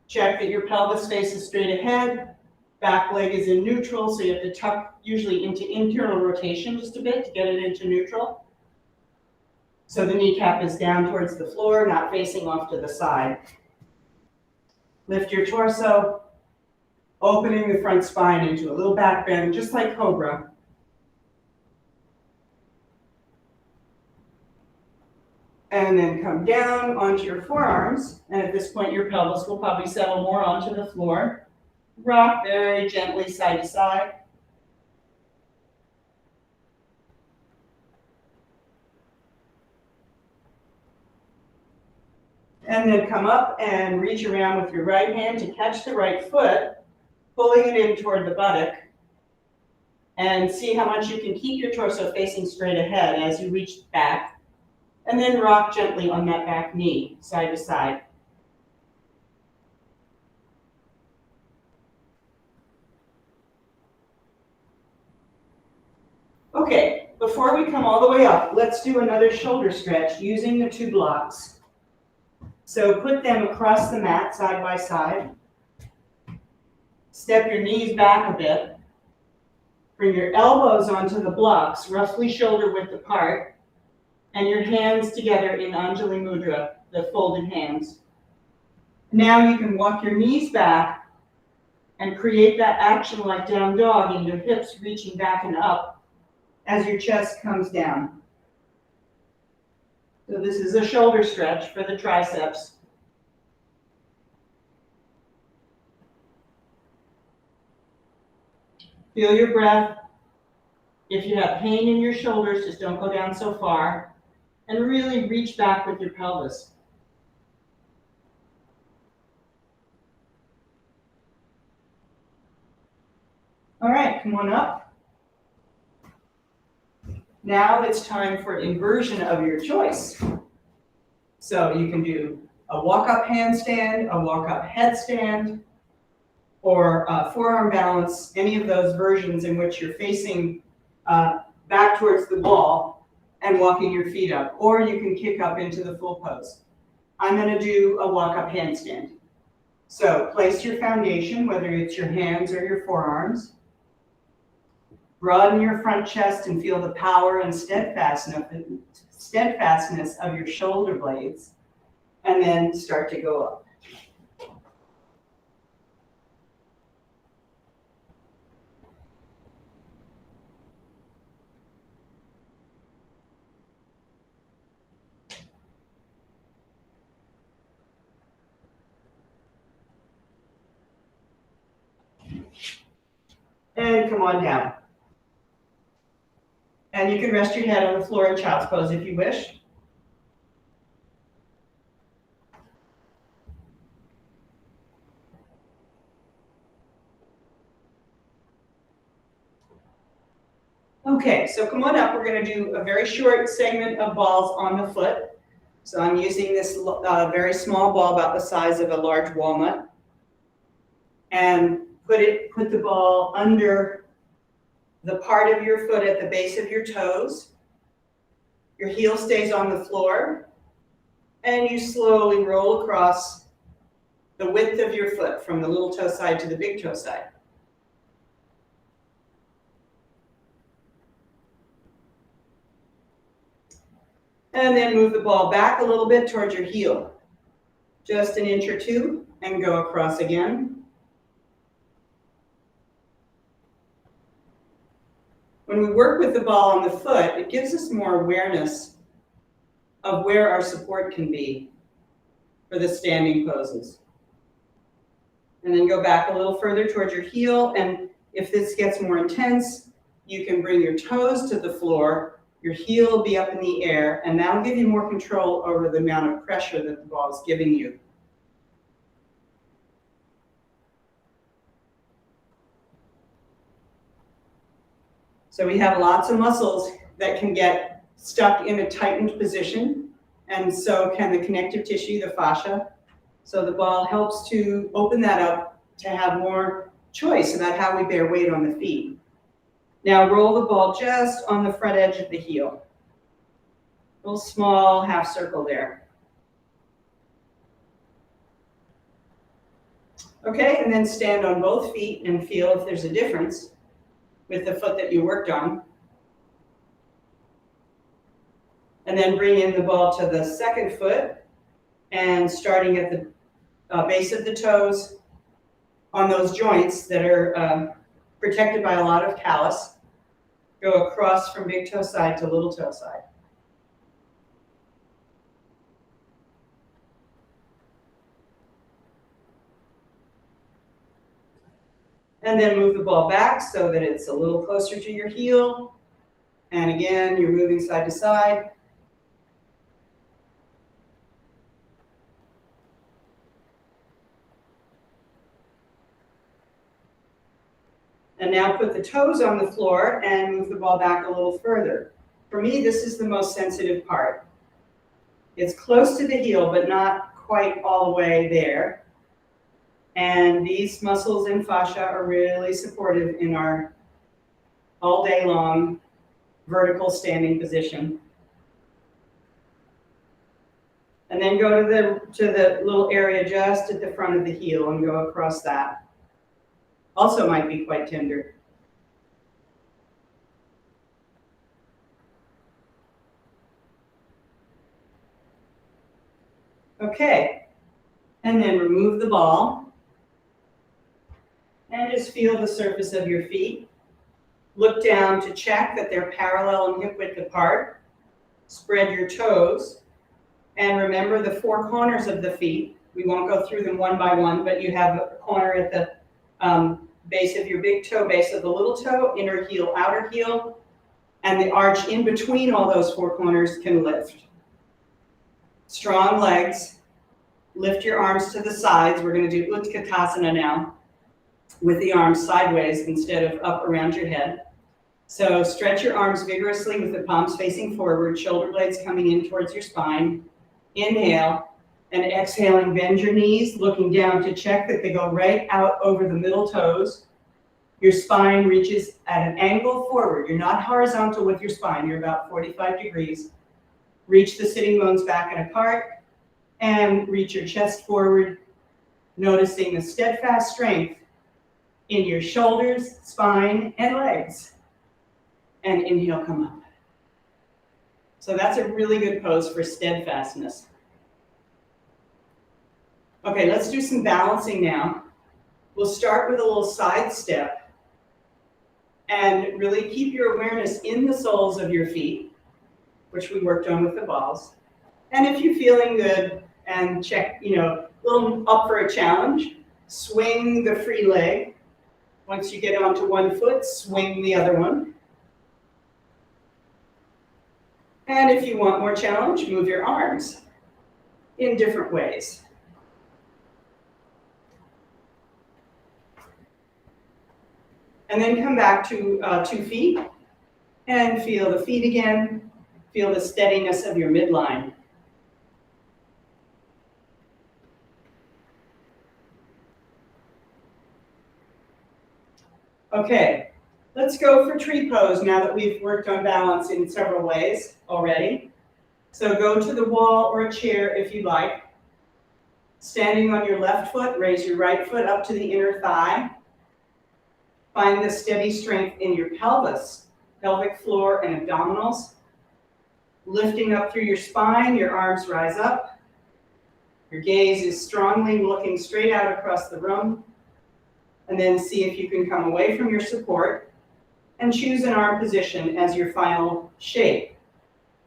Check that your pelvis faces straight ahead. Back leg is in neutral, so you have to tuck usually into internal rotation just a bit to get it into neutral. So the kneecap is down towards the floor, not facing off to the side. Lift your torso, opening the front spine into a little back bend, just like Cobra. And then come down onto your forearms. And at this point, your pelvis will probably settle more onto the floor. Rock very gently side to side. And then come up and reach around with your right hand to catch the right foot, pulling it in toward the buttock. And see how much you can keep your torso facing straight ahead as you reach back. And then rock gently on that back knee, side to side. Okay, before we come all the way up, let's do another shoulder stretch using the two blocks. So put them across the mat, side by side. Step your knees back a bit. Bring your elbows onto the blocks, roughly shoulder width apart, and your hands together in Anjali Mudra, the folded hands. Now you can walk your knees back and create that action like down dog in your hips reaching back and up as your chest comes down. So this is a shoulder stretch for the triceps. Feel your breath. If you have pain in your shoulders, just don't go down so far. And really reach back with your pelvis. All right, come on up. Now it's time for inversion of your choice. So you can do a walk-up handstand, a walk-up headstand, or forearm balance, any of those versions in which you're facing back towards the ball and walking your feet up, or you can kick up into the full pose. I'm going to do a walk-up handstand. So place your foundation, whether it's your hands or your forearms. Broaden your front chest and feel the power and steadfastness of your shoulder blades, and then start to go up. And come on down. And you can rest your head on the floor in child's pose if you wish. Okay, so come on up. We're going to do a very short segment of balls on the foot. So I'm using this very small ball about the size of a large walnut. And put the ball under the part of your foot at the base of your toes. Your heel stays on the floor, and you slowly roll across the width of your foot from the little toe side to the big toe side. And then move the ball back a little bit towards your heel, just an inch or two, and go across again. When we work with the ball on the foot, it gives us more awareness of where our support can be for the standing poses. And then go back a little further towards your heel, and if this gets more intense, you can bring your toes to the floor, your heel will be up in the air, and that'll give you more control over the amount of pressure that the ball is giving you. So we have lots of muscles that can get stuck in a tightened position, and so can the connective tissue, the fascia. So the ball helps to open that up to have more choice about how we bear weight on the feet. Now roll the ball just on the front edge of the heel. A little small half circle there. Okay, and then stand on both feet and feel if there's a difference with the foot that you worked on. And then bring in the ball to the second foot, and starting at the base of the toes on those joints that are protected by a lot of callus, go across from big toe side to little toe side. And then move the ball back so that it's a little closer to your heel. And again, you're moving side to side. And now put the toes on the floor and move the ball back a little further. For me, this is the most sensitive part. It's close to the heel, but not quite all the way there. And these muscles and fascia are really supportive in our all day long vertical standing position. And then go to the little area just at the front of the heel and go across that. Also might be quite tender. Okay, and then remove the ball. And just feel the surface of your feet. Look down to check that they're parallel and hip width apart. Spread your toes. And remember the four corners of the feet. We won't go through them one by one, but you have a corner at the base of your big toe, base of the little toe, inner heel, outer heel, and the arch in between all those four corners can lift. Strong legs. Lift your arms to the sides. We're going to do Utkatasana now, with the arms sideways instead of up around your head. So stretch your arms vigorously with the palms facing forward, shoulder blades coming in towards your spine. Inhale, And exhaling, bend your knees, looking down to check that they go right out over the middle toes. Your spine reaches at an angle forward. You're not horizontal with your spine. You're about 45 degrees. Reach the sitting bones back and apart, and reach your chest forward, noticing the steadfast strength in your shoulders, spine, and legs. And inhale, come up. So that's a really good pose for steadfastness. Okay, let's do some balancing now. We'll start with a little side step and really keep your awareness in the soles of your feet, which we worked on with the balls. And if you're feeling good and check, a little up for a challenge, swing the free leg. Once you get onto one foot, swing the other one. And if you want more challenge, move your arms in different ways. And then come back to 2 feet and feel the feet again. Feel the steadiness of your midline. Okay, let's go for tree pose now that we've worked on balance in several ways already. So go to the wall or a chair if you like. Standing on your left foot, raise your right foot up to the inner thigh. Find the steady strength in your pelvis, pelvic floor, and abdominals. Lifting up through your spine, your arms rise up. Your gaze is strongly looking straight out across the room. And then see if you can come away from your support and choose an arm position as your final shape.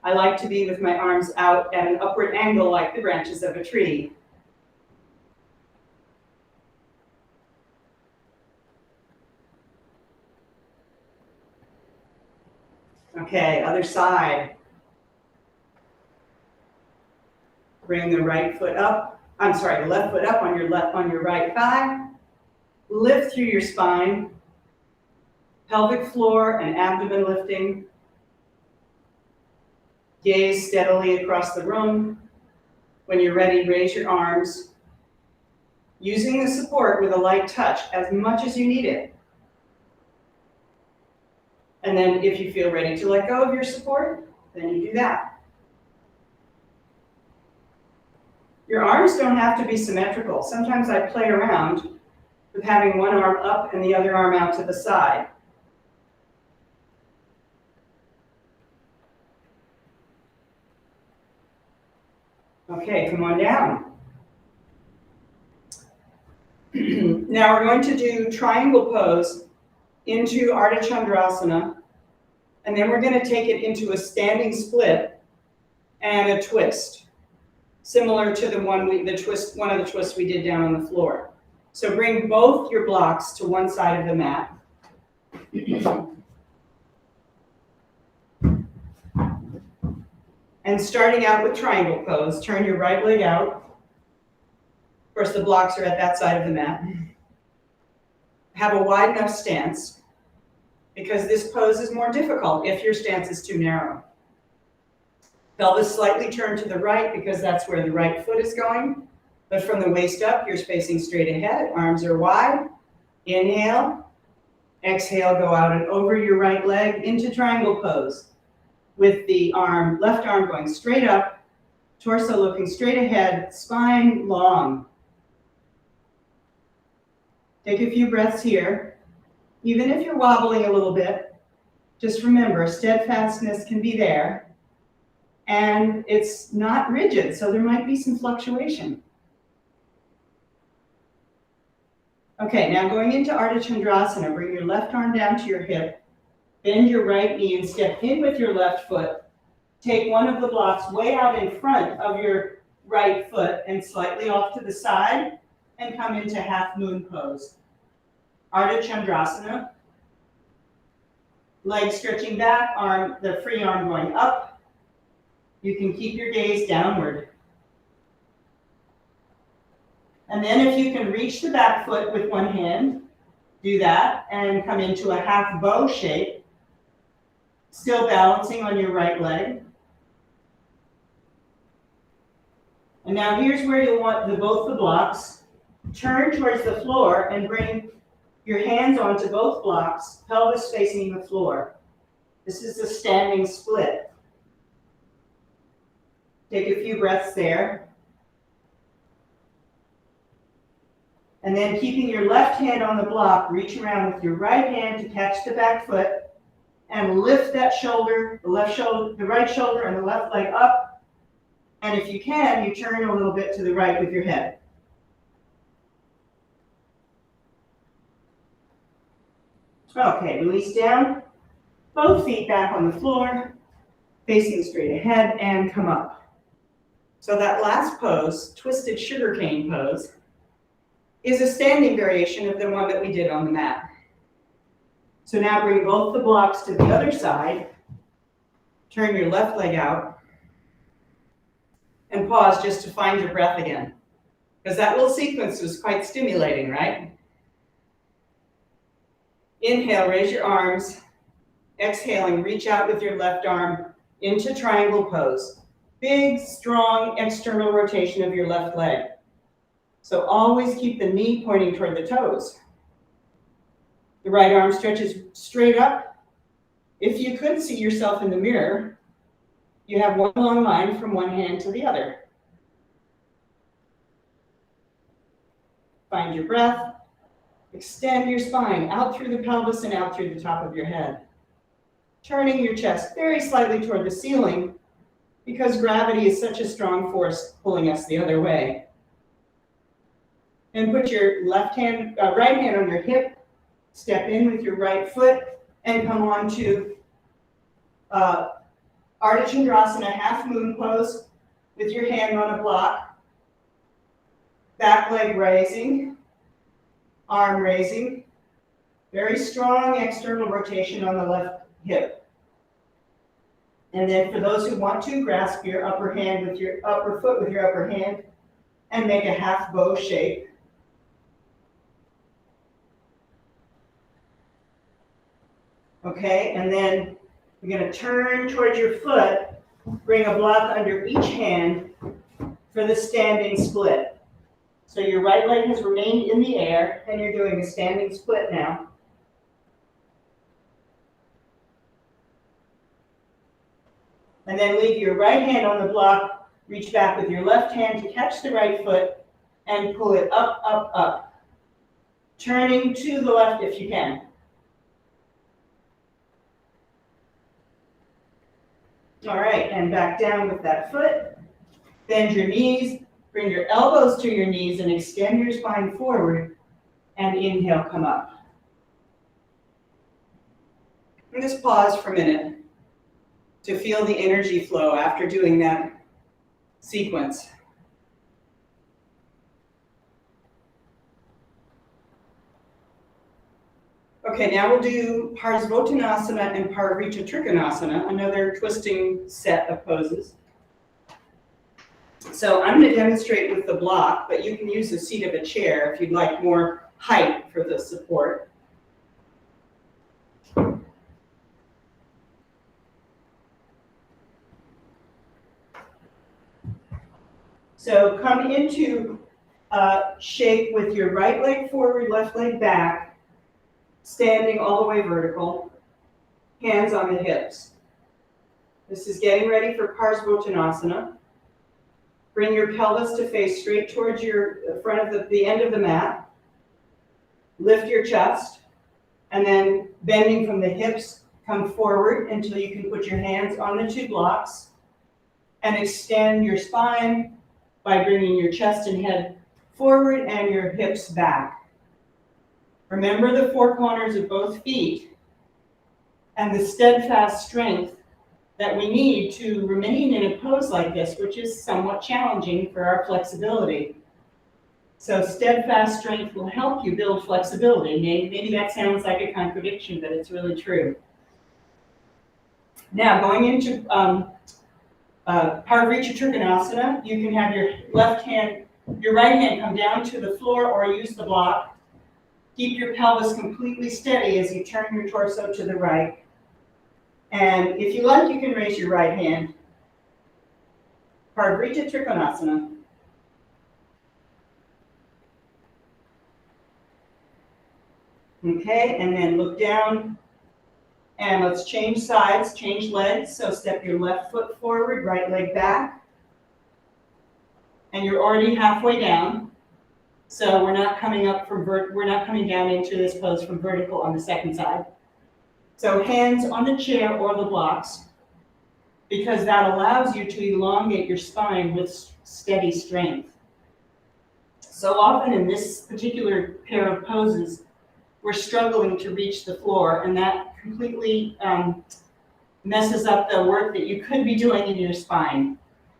I like to be with my arms out at an upward angle like the branches of a tree. Okay, other side. Bring the right foot up. The left foot up on your right thigh. Lift through your spine. Pelvic floor and abdomen lifting. Gaze steadily across the room. When you're ready, raise your arms. Using the support with a light touch as much as you need it. And then if you feel ready to let go of your support, then you do that. Your arms don't have to be symmetrical. Sometimes I play around with having one arm up and the other arm out to the side. Okay, come on down. Now we're going to do triangle pose into Artichondrasana, and then we're going to take it into a standing split and a twist, similar to one of the twists we did down on the floor. So bring both your blocks to one side of the mat. And starting out with triangle pose, turn your right leg out. Of course, the blocks are at that side of the mat. Have a wide enough stance, because this pose is more difficult if your stance is too narrow. Pelvis slightly turned to the right because that's where the right foot is going. But from the waist up, you're facing straight ahead. Arms are wide. Inhale. Exhale, go out and over your right leg into triangle pose. With the left arm going straight up, torso looking straight ahead, spine long. Take a few breaths here. Even if you're wobbling a little bit, just remember, steadfastness can be there, and it's not rigid, so there might be some fluctuation. Okay, now going into Artichondrasana, bring your left arm down to your hip, bend your right knee and step in with your left foot. Take one of the blocks way out in front of your right foot and slightly off to the side, and come into half moon pose. Artichondrasana. Legs stretching back, the free arm going up. You can keep your gaze downward. And then if you can reach the back foot with one hand, do that and come into a half bow shape, still balancing on your right leg. And now here's where you'll want both the blocks. Turn towards the floor and bring your hands onto both blocks, pelvis facing the floor. This is the standing split. Take a few breaths there. And then keeping your left hand on the block, reach around with your right hand to catch the back foot and lift that shoulder, the right shoulder and the left leg up. And if you can, you turn a little bit to the right with your head. Okay, release down. Both feet back on the floor, facing straight ahead, and come up. So that last pose, twisted sugarcane pose, is a standing variation of the one that we did on the mat. So now bring both the blocks to the other side, turn your left leg out, and pause just to find your breath again. Because that little sequence was quite stimulating, right? Inhale, raise your arms. Exhaling, reach out with your left arm into triangle pose. Big, strong external rotation of your left leg. So always keep the knee pointing toward the toes. The right arm stretches straight up. If you could see yourself in the mirror, you have one long line from one hand to the other. Find your breath. Extend your spine out through the pelvis and out through the top of your head. Turning your chest very slightly toward the ceiling because gravity is such a strong force pulling us the other way. And put your right hand on your hip, step in with your right foot, and come on to Artichondrasana, half moon pose with your hand on a block. Back leg raising, arm raising. Very strong external rotation on the left hip. And then for those who want to, grasp your upper hand with your upper foot with your upper hand and make a half bow shape. Okay, and then you're going to turn towards your foot, bring a block under each hand for the standing split. So your right leg has remained in the air, and you're doing a standing split now. And then leave your right hand on the block, reach back with your left hand to catch the right foot, and pull it up, up, up. Turning to the left if you can. All right, and back down with that foot. Bend your knees, bring your elbows to your knees and extend your spine forward, and inhale, come up. And just pause for a minute to feel the energy flow after doing that sequence. Okay, now we'll do Parseval Chanasana and Powdery Trichanasana, another twisting set of poses. So I'm going to demonstrate with the block, but you can use the seat of a chair if you'd like more height for the support. So come into shape with your right leg forward, left leg back, standing all the way vertical, hands on the hips. This is getting ready for Parseval Chanasana. Bring your pelvis to face straight towards your front of the end of the mat. Lift your chest, and then bending from the hips, come forward until you can put your hands on the two blocks and extend your spine by bringing your chest and head forward and your hips back. Remember the four corners of both feet and the steadfast strength that we need to remain in a pose like this, which is somewhat challenging for our flexibility. So steadfast strength will help you build flexibility. Maybe that sounds like a contradiction, but it's really true. Now going into Powdery Trichanasana, you can have your right hand come down to the floor or use the block. Keep your pelvis completely steady as you turn your torso to the right. And if you like, you can raise your right hand. Powdery Trichanasana. Okay, and then look down. And let's change sides, change legs. So step your left foot forward, right leg back. And you're already halfway down. So we're not coming up from we're not coming down into this pose from vertical on the second side. So hands on the chair or the blocks, because that allows you to elongate your spine with steady strength. So often in this particular pair of poses, we're struggling to reach the floor, and that completely messes up the work that you could be doing in your spine.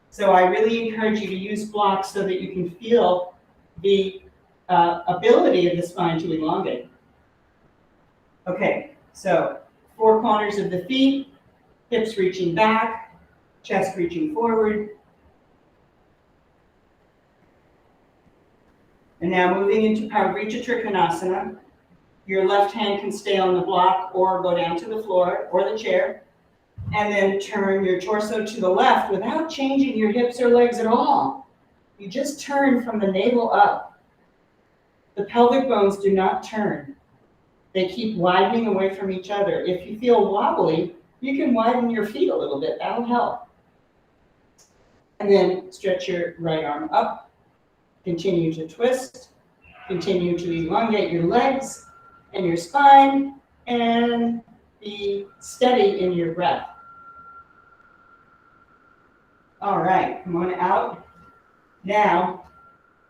So I really encourage you to use blocks so that you can feel the ability of the spine to elongate. Okay, so 4 corners of the feet, hips reaching back, chest reaching forward. And now moving into Powdery Trichanasana. Your left hand can stay on the block or go down to the floor or the chair. And then turn your torso to the left without changing your hips or legs at all. You just turn from the navel up. The pelvic bones do not turn. They keep widening away from each other. If you feel wobbly, you can widen your feet a little bit. That'll help. And then stretch your right arm up. Continue to twist. Continue to elongate your legs and your spine. And be steady in your breath. All right, come on out. Now,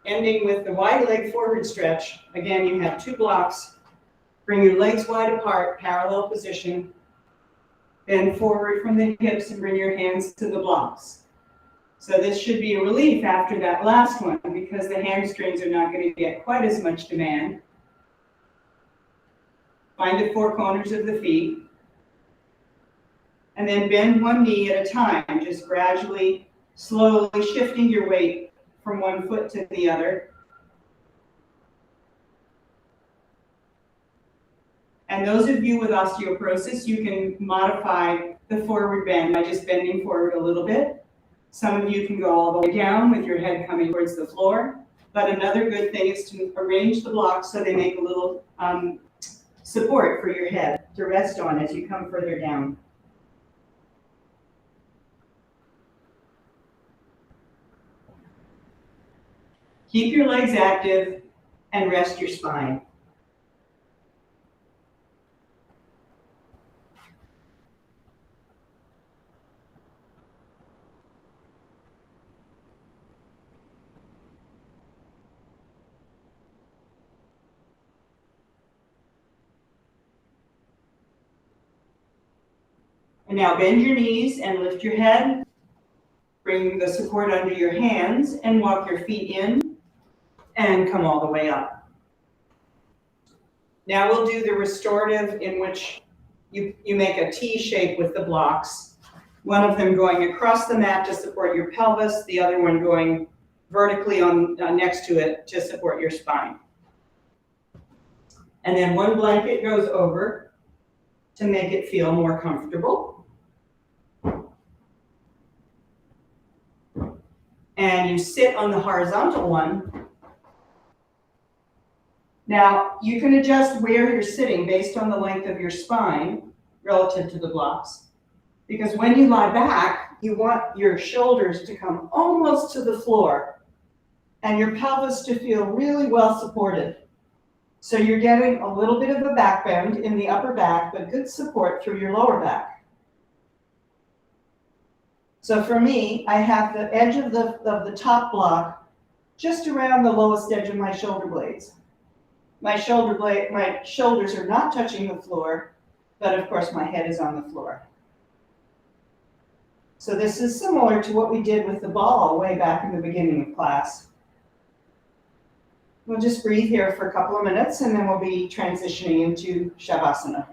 ending with the wide leg forward stretch. Again, you have 2 blocks. Bring your legs wide apart, parallel position. Bend forward from the hips and bring your hands to the blocks. So this should be a relief after that last one because the hamstrings are not going to get quite as much demand. Find the 4 corners of the feet. And then bend one knee at a time, just gradually, slowly shifting your weight from one foot to the other. And those of you with osteoporosis, you can modify the forward bend by just bending forward a little bit. Some of you can go all the way down with your head coming towards the floor. But another good thing is to arrange the blocks so they make a little support for your head to rest on as you come further down. Keep your legs active and rest your spine. And now bend your knees and lift your head. Bring the support under your hands and walk your feet in and come all the way up. Now we'll do the restorative in which you make a T shape with the blocks. One of them going across the mat to support your pelvis, the other one going vertically on next to it to support your spine. And then one blanket goes over to make it feel more comfortable. And you sit on the horizontal one. Now, you can adjust where you're sitting based on the length of your spine relative to the blocks. Because when you lie back, you want your shoulders to come almost to the floor and your pelvis to feel really well supported. So you're getting a little bit of a back bend in the upper back, but good support through your lower back. So for me, I have the edge of the top block just around the lowest edge of my shoulder blades. My shoulders are not touching the floor, but of course my head is on the floor. So this is similar to what we did with the ball way back in the beginning of class. We'll just breathe here for a couple of minutes and then we'll be transitioning into Shavasana.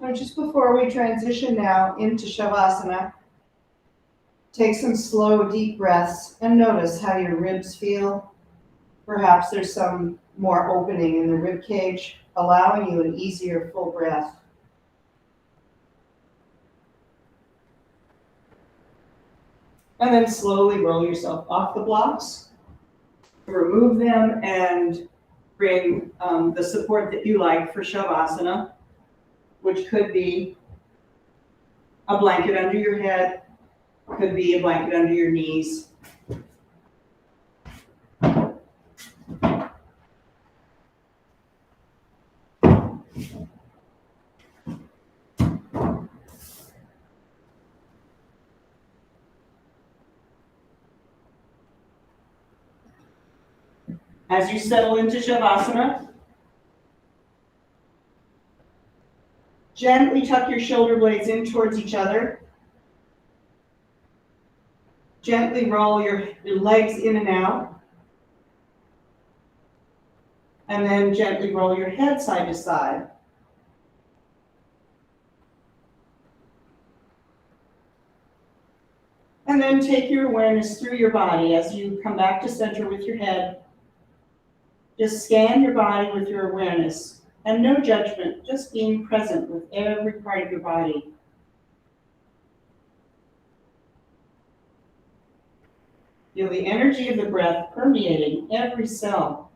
Now, just before we transition now into Shavasana, take some slow, deep breaths and notice how your ribs feel. Perhaps there's some more opening in the rib cage, allowing you an easier full breath. And then slowly roll yourself off the blocks. Remove them and bring the support that you like for Shavasana, which could be a blanket under your head, could be a blanket under your knees. As you settle into Shavasana, gently tuck your shoulder blades in towards each other. Gently roll your legs in and out. And then gently roll your head side to side. And then take your awareness through your body as you come back to center with your head. Just scan your body with your awareness and no judgment, just being present with every part of your body. Feel the energy of the breath permeating every cell.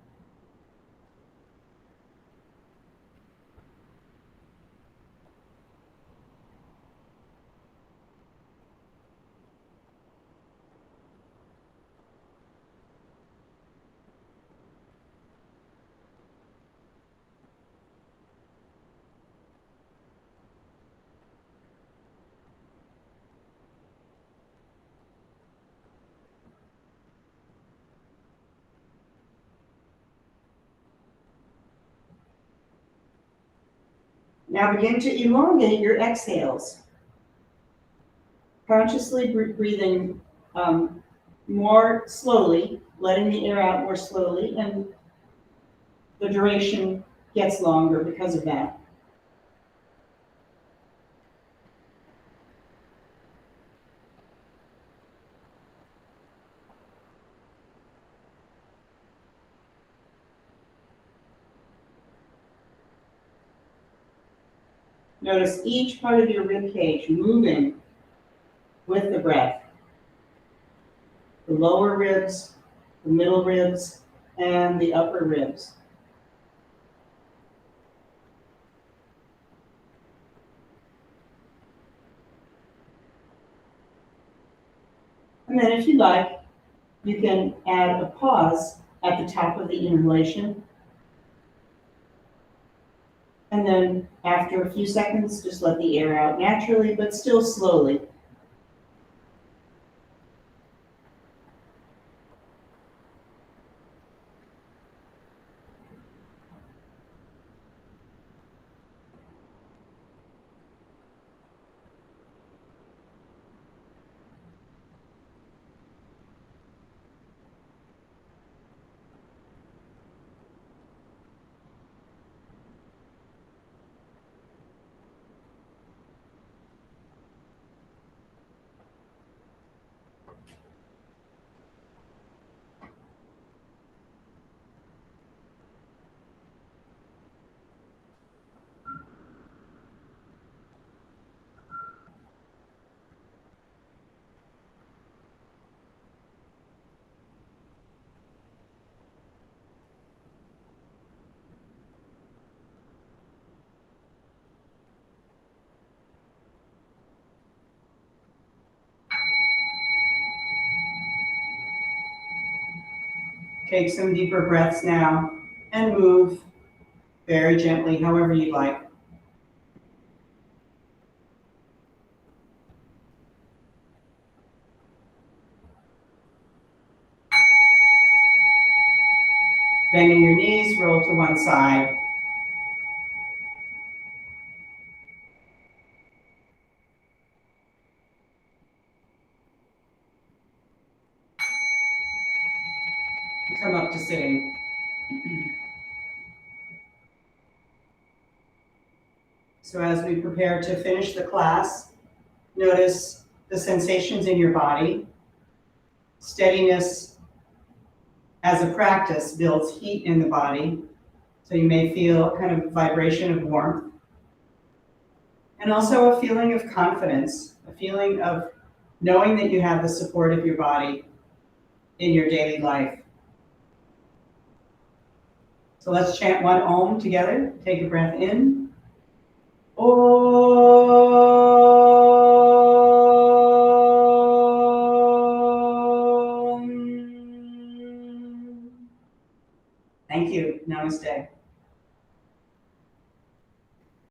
Now begin to elongate your exhales. Consciously breathing more slowly, letting the air out more slowly, and the duration gets longer because of that. Notice each part of your rib cage moving with the breath. The lower ribs, the middle ribs, and the upper ribs. And then if you like, you can add a pause at the top of the inhalation. And then after a few seconds, just let the air out naturally, but still slowly. Take some deeper breaths now and move very gently, however you like. Bending your knees, roll to one side. Come up to sitting. So as we prepare to finish the class, notice the sensations in your body. Steadiness as a practice builds heat in the body, so you may feel kind of vibration of warmth. And also a feeling of confidence, a feeling of knowing that you have the support of your body in your daily life. So let's chant one Om together. Take a breath in. Om. Thank you. Namaste.